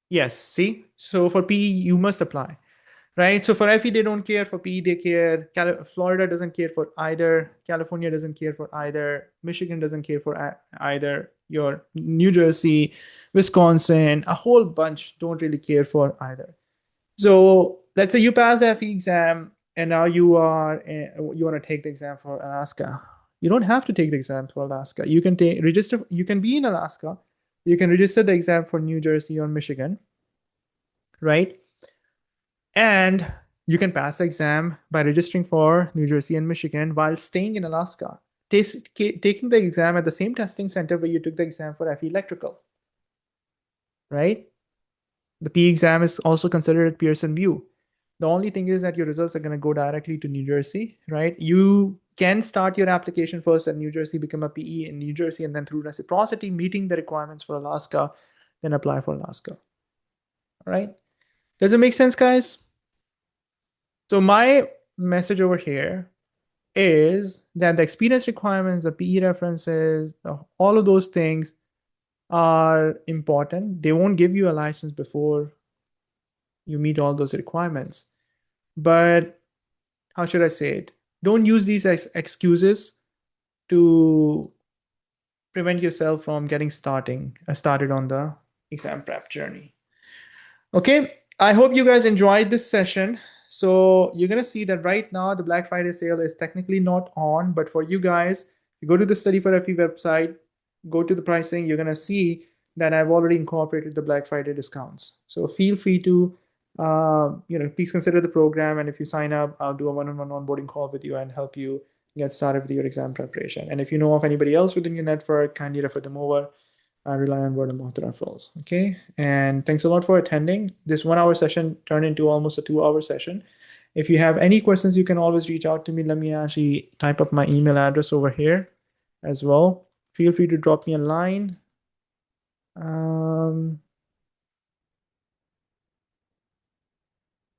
A: Yes, see? So for PE, you must apply, right? So for FE, they don't care. For PE, they care. Florida doesn't care for either. California doesn't care for either. Michigan doesn't care for either. Your New Jersey, Wisconsin, a whole bunch don't really care for either. So let's say you pass the FE exam and now you want to take the exam for Alaska. You don't have to take the exam for Alaska. You can register. You can be in Alaska. You can register the exam for New Jersey or Michigan, right? And you can pass the exam by registering for New Jersey and Michigan while staying in Alaska, taking the exam at the same testing center where you took the exam for FE electrical, right? The P exam is also considered at Pearson VUE. The only thing is that your results are going to go directly to New Jersey, right? You can start your application first at New Jersey, become a PE in New Jersey, and then through reciprocity, meeting the requirements for Alaska, then apply for Alaska. All right. Does it make sense, guys? So my message over here is that the experience requirements, the PE references, all of those things are important. They won't give you a license before you meet all those requirements. But how should I say it? Don't use these as excuses to prevent yourself from getting started on the exam prep journey. Okay, I hope you guys enjoyed this session. So you're gonna see that right now the Black Friday sale is technically not on, but for you guys, you go to the Study for FE website, go to the pricing, you're gonna see that I've already incorporated the Black Friday discounts. So feel free to, please consider the program, and if you sign up, I'll do a one-on-one onboarding call with you and help you get started with your exam preparation. And if you know of anybody else within your network, kindly refer them over. I rely on word of mouth referrals. Okay. And thanks a lot for attending. This 1 hour session turned into almost a 2 hour session. If you have any questions, you can always reach out to me. Let me actually type up my email address over here as well. Feel free to drop me a line.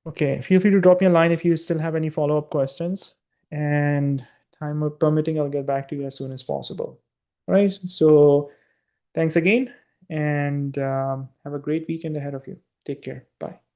A: Okay. Feel free to drop me a line if you still have any follow-up questions. And time permitting, I'll get back to you as soon as possible. All right. So thanks again, and have a great weekend ahead of you. Take care. Bye.